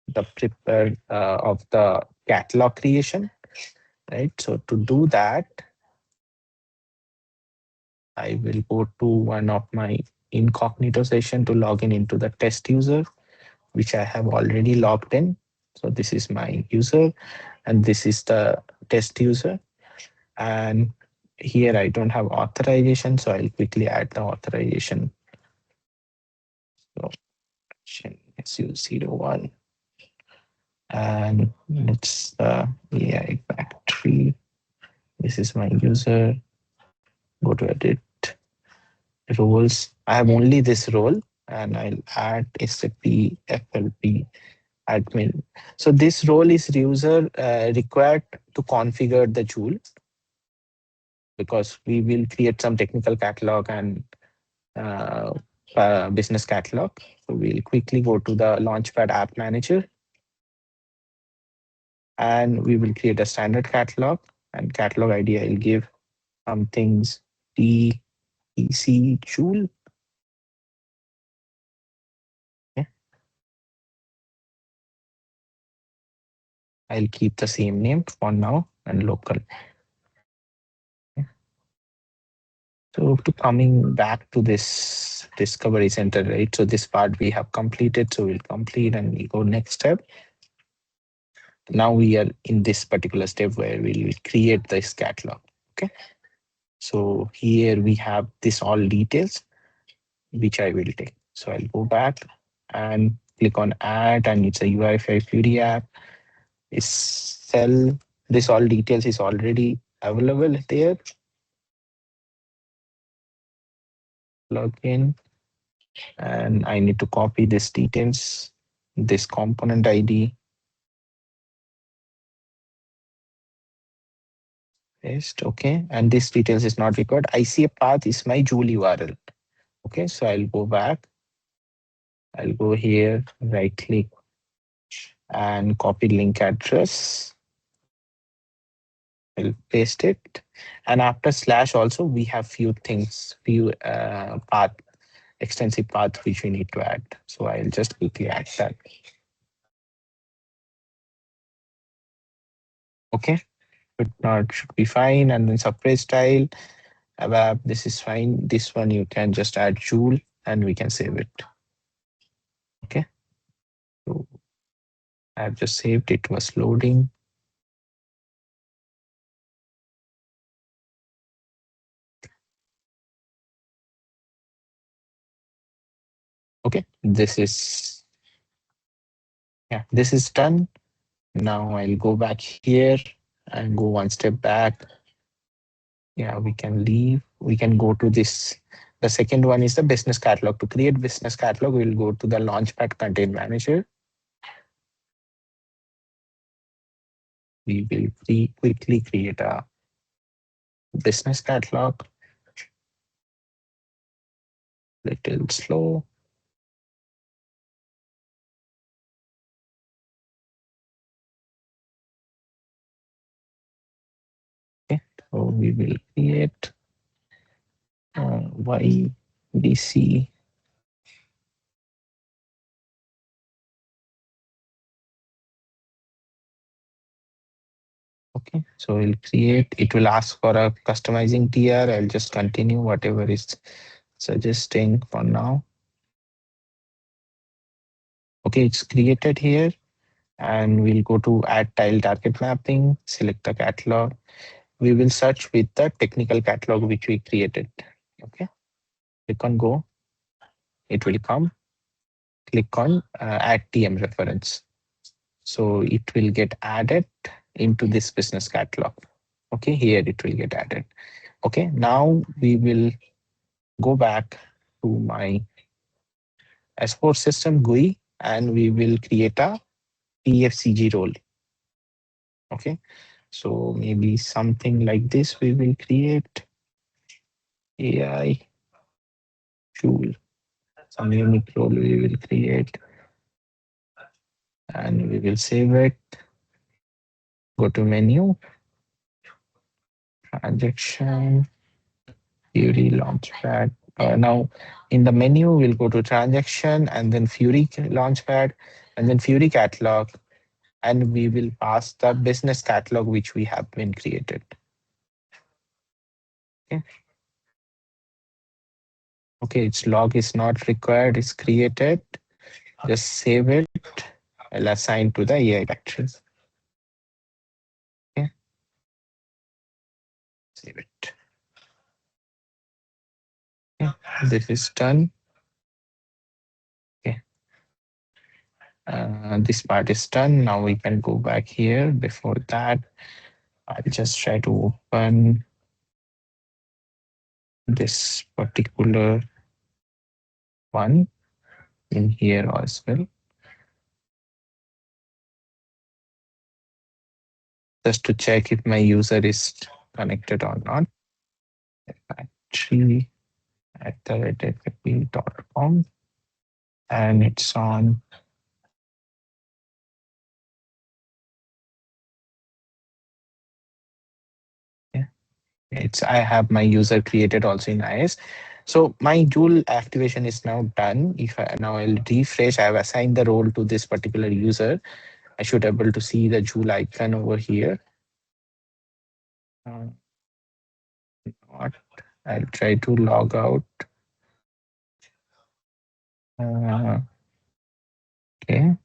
the prepare of the catalog creation, right? So to do that, I will go to one of my incognito session to log in into the test user, which I have already logged in. So this is my user and this is the test user. And here I don't have authorization, so I'll quickly add the authorization. So SU01 and it's the AI factory. This is my user. Go to edit roles. I have only this role and I'll add SAP FLP admin. So this role is user required to configure the Joule because we will create some technical catalog and uh, business catalog. So we'll quickly go to the Launchpad app manager and we will create a standard catalog and catalog ID. I'll give some things TEC Joule. Okay. I'll keep the same name for now and local. Okay. So to coming back to this Discovery Center, right? So this part we have completed. So we'll complete and we go next step. Now we are in this particular step where we will create this catalog. Okay. So here we have this all details, which I will take. So I'll go back and click on add and it's a UI5 Fury app. Is cell, this all details is already available there. Log in and I need to copy this details, this component ID, paste, okay. And this details is not required. ICA path is my Joule URL. Okay, so I'll go back. I'll go here, right click and copy link address. I'll paste it. And after slash also, we have few things, few path, extensive path which we need to add. So I'll just quickly add that. Okay, but not should be fine. And then separate style, ABAP, this is fine. This one you can just add Joule and we can save it. Okay, so I've just saved it, was loading. Okay, this is, yeah, this is done. Now I'll go back here and go one step back. Yeah, we can leave. We can go to this. The second one is the business catalog. To create business catalog, we'll go to the Launchpad Content Manager. We will quickly create a business catalog. Little slow. Okay, so we will create. YDC. Okay, so we'll create, it will ask for a customizing TR. I'll just continue whatever is suggesting for now. Okay, it's created here, and we'll go to add tile target mapping, select the catalog. We will search with the technical catalog which we created. Okay, click on go. It will come. Click on add TM reference. So it will get added into this business catalog. Okay, here it will get added. Okay, now we will go back to my S4 system GUI, and we will create a PFCG role. Okay, so maybe something like this we will create. AI Joule, some unique role we will create, and we will save it. Go to menu, transaction, Fury Launchpad. Now in the menu, we'll go to transaction and then Fury Launchpad and then Fury Catalog, and we will pass the business catalog which we have been created. Okay. Okay, its log is not required, it's created. Just save it. I'll assign to the AI factory. Okay. Save it. Okay. This is done. Okay. This part is done. Now we can go back here. Before that, I'll just try to open this particular one in here as well. Just to check if my user is connected or not. Factory@sap.com, and it's on. Yeah, I have my user created also in IS. So my Joule activation is now done. If I now I'll refresh, I have assigned the role to this particular user. I should be able to see the Joule icon over here. Not. I'll try to log out. Okay.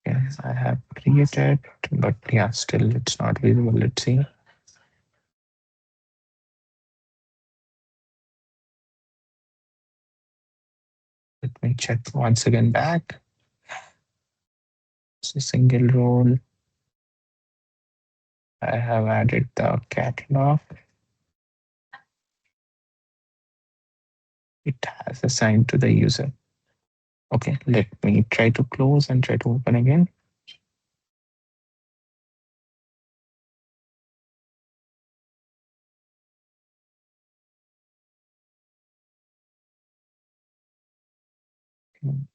Yes, I have created, but yeah, still it's not visible. Let's see. Let me check once again back. It's a single role. I have added the catalog. It has assigned to the user. Okay, let me try to close and try to open again.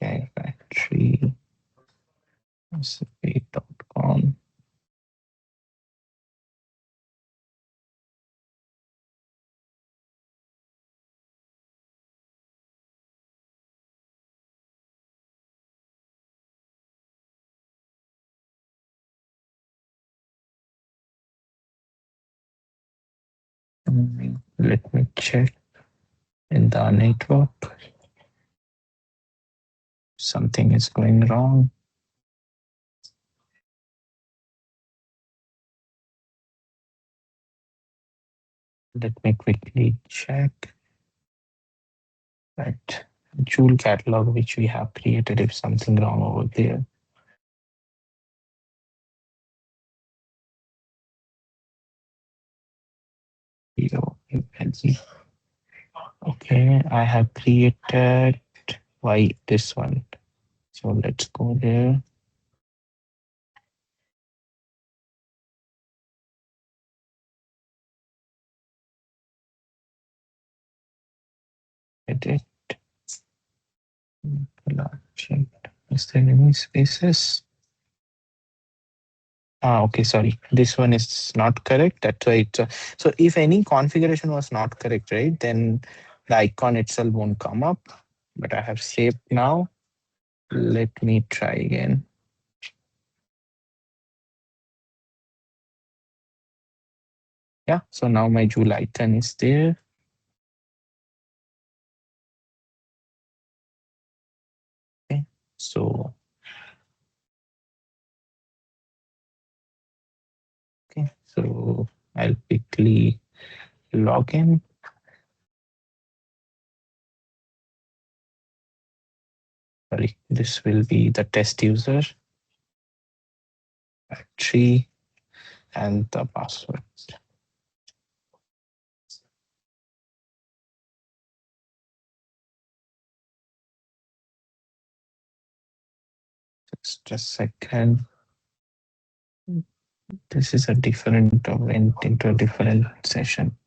Okay, factory, SAP.com. Let me check in the network. Something is going wrong. Let me quickly check that Joule catalog which we have created, if something wrong over there. Okay, I have created why this one. So let's go there. Edit. Check. Is there any spaces? Okay, sorry. This one is not correct. That's why it's so if any configuration was not correct, right, then the icon itself won't come up. But I have saved now. Let me try again. Yeah, so now my Joule icon is there. Okay, so okay, so I'll quickly log in. Sorry, this will be the test user, tree, and the password. Just a second. This is a different went into a different session.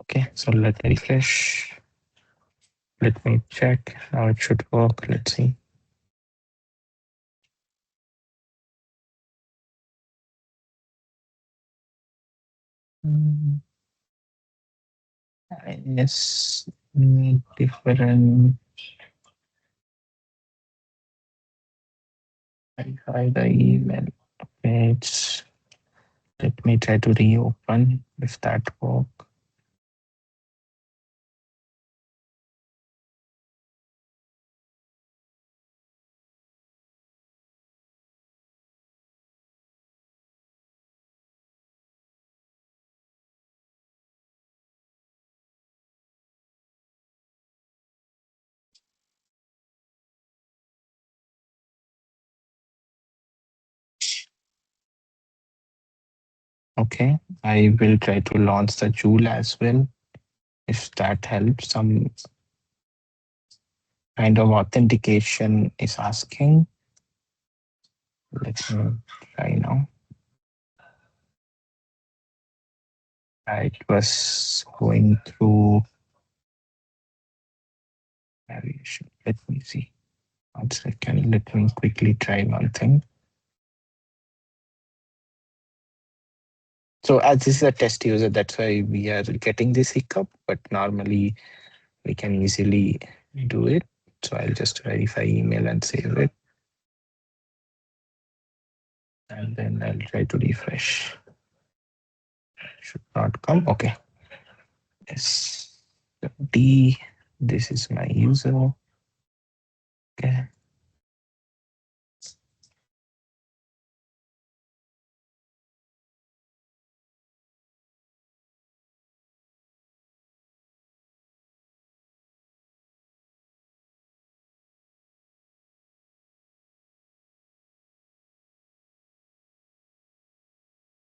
Okay, so let me refresh. Let me check how it should work. Let's see. Mm, yes, different. I find the email page. Let me try to reopen if that work. Okay, I will try to launch the Joule as well. If that helps, some kind of authentication is asking. Let me try now. It was going through variation. Let me see. 1 second. Let me quickly try one thing. So as this is a test user, that's why we are getting this hiccup, but normally we can easily do it. So I'll just verify email and save it. And then I'll try to refresh. Should not come. Okay. Yes. D. This is my user. Okay.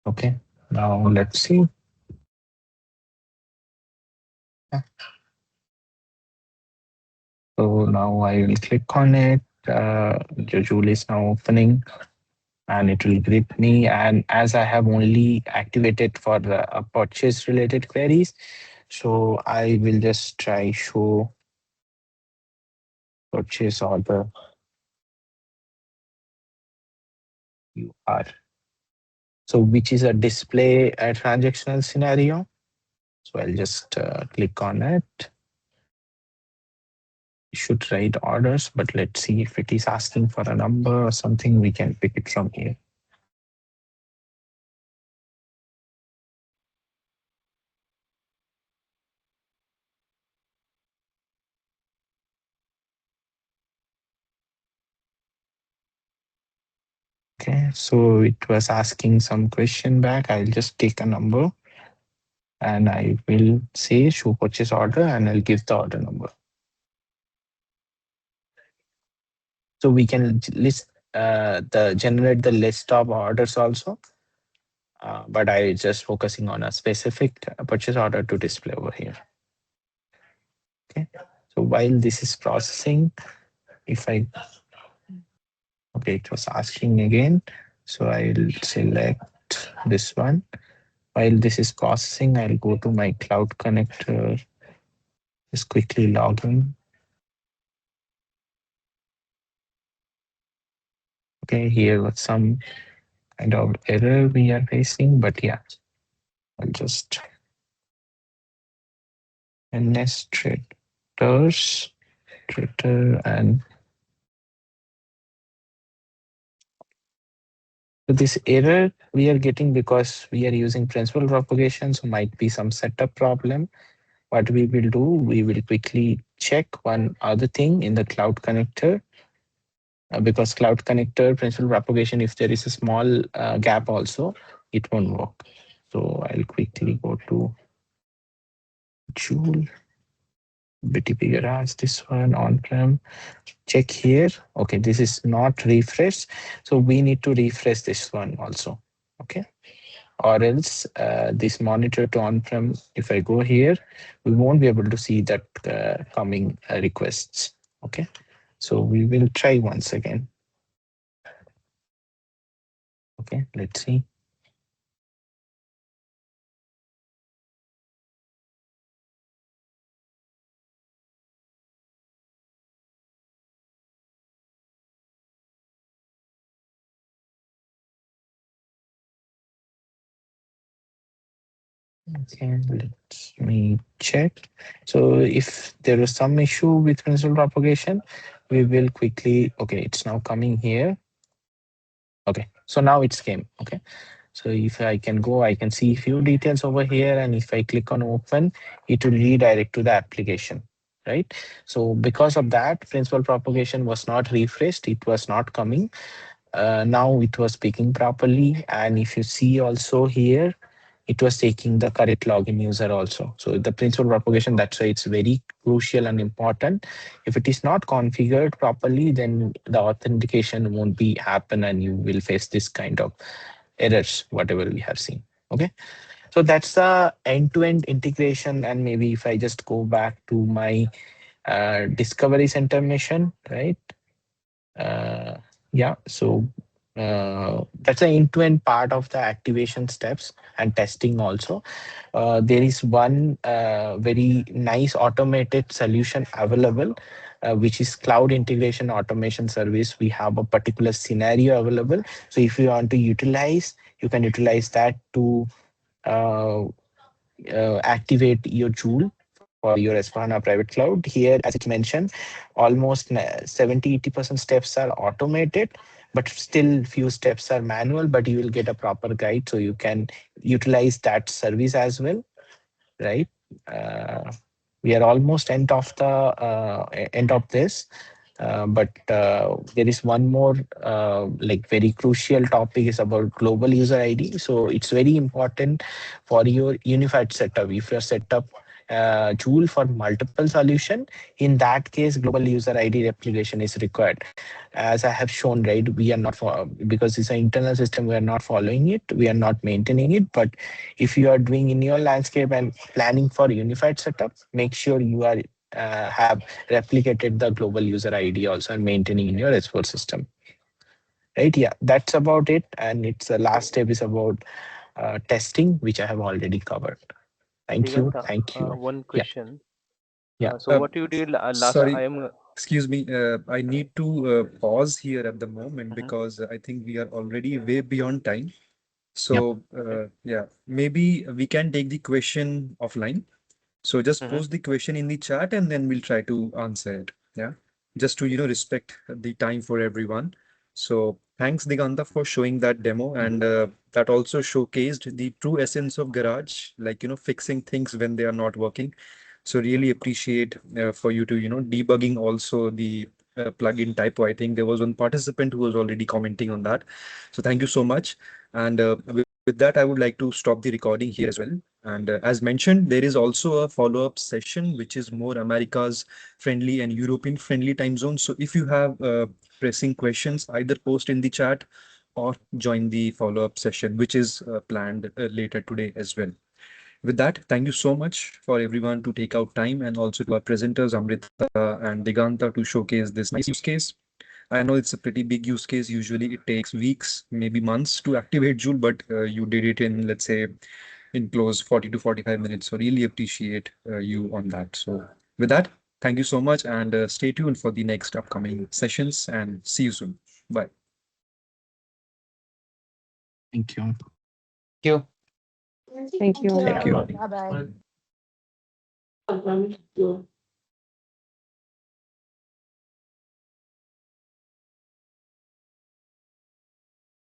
Okay. Now let's see. So now I will click on it. Joule is now opening and it will greet me. And as I have only activated for the purchase related queries, so I will just try show purchase order UR. So which is a display a transactional scenario. So I'll just click on it. Should write orders, but let's see if it is asking for a number or something, we can pick it from here. Okay, so it was asking some question back. I'll just take a number and I will say show purchase order and I'll give the order number. So we can list the generate the list of orders also. But I just focusing on a specific purchase order to display over here. Okay, so while this is processing, if I okay, it was asking again, so I'll select this one While this is processing, I'll go to my cloud connector. Just quickly log in. Okay, here was some kind of error we are facing, but yeah, I'll just NS traders, trader, and so this error we are getting because we are using principal propagation, so might be some setup problem. What we will do, we will quickly check one other thing in the cloud connector, because cloud connector principal propagation, if there is a small gap also, it won't work. So I'll quickly go to Joule, BTP Garage, this one on-prem, check here. Okay, this is not refreshed. So we need to refresh this one also. Okay. Or else this monitor to on-prem, if I go here, we won't be able to see that coming requests. Okay. So we will try once again. Okay, let's see. Okay, let me check. So if there is some issue with principal propagation, we will quickly, okay, it's now coming here. Okay, so now it's came. Okay, so if I can go, I can see few details over here, and if I click on open, it will redirect to the application, right? So because of that, principal propagation was not refreshed, it was not coming. Now it was speaking properly, and if you see also here, it was taking the correct login user also. So the principal propagation, that's why it's very crucial and important. If it is not configured properly, then the authentication won't be happen and you will face this kind of errors, whatever we have seen. Okay. So that's the end-to-end integration. And maybe if I just go back to my Discovery Center mission, right? Uh, yeah, so that's the end-to-end part of the activation steps and testing also. There is one very nice automated solution available, which is cloud integration automation service. We have a particular scenario available. So if you want to utilize, you can utilize that to uh, activate your Joule for your S/4HANA private cloud. Here, as it's mentioned, almost 70-80% steps are automated, but still few steps are manual, but you will get a proper guide so you can utilize that service as well, right? Uh, we are almost end of this. But there is one more like very crucial topic is about global user ID. So it's very important for your unified setup. If you're set up Joule for multiple solution, in that case, global user ID replication is required. As I have shown, right, we are not for because it's an internal system, we are not following it, we are not maintaining it. But if you are doing in your landscape and planning for unified setup, make sure you are have replicated the global user ID also and maintaining in your S4 system. Right? Yeah, that's about it. And it's the last step is about testing, which I have already covered. Thank you. Diganta, Thank you. one Yeah. question. Yeah. So what you did last, I Sorry, am. excuse me. I need to pause here at the moment Mhm, because I think we are already way beyond time. Yeah. So, okay. yeah, maybe we can take the question offline. So just Mhm, post the question in the chat and then we'll try to answer it. Yeah. Just to, respect the time for everyone. So thanks, Diganta, for showing that demo. And that also showcased the true essence of Garage, like, fixing things when they are not working. So really appreciate for you to, debugging also the plugin typo. I think there was one participant who was already commenting on that. So thank you so much. And with that, I would like to stop the recording here as well. And as mentioned, there is also a follow-up session, which is more America's friendly and European friendly time zone. So if you have pressing questions, either post in the chat or join the follow-up session, which is planned later today as well. With that, thank you so much for everyone to take out time and also to our presenters, Amrita and Diganta, to showcase this nice use case. I know it's a pretty big use case. Usually it takes weeks, maybe months to activate Joule, but you did it in, let's say, in close 40 to 45 minutes. So really appreciate you on that. So with that, thank you so much, and stay tuned for the next upcoming sessions, and see you soon. Bye. Thank you. you. Thank you. Thank Thank you. Bye bye. Bye.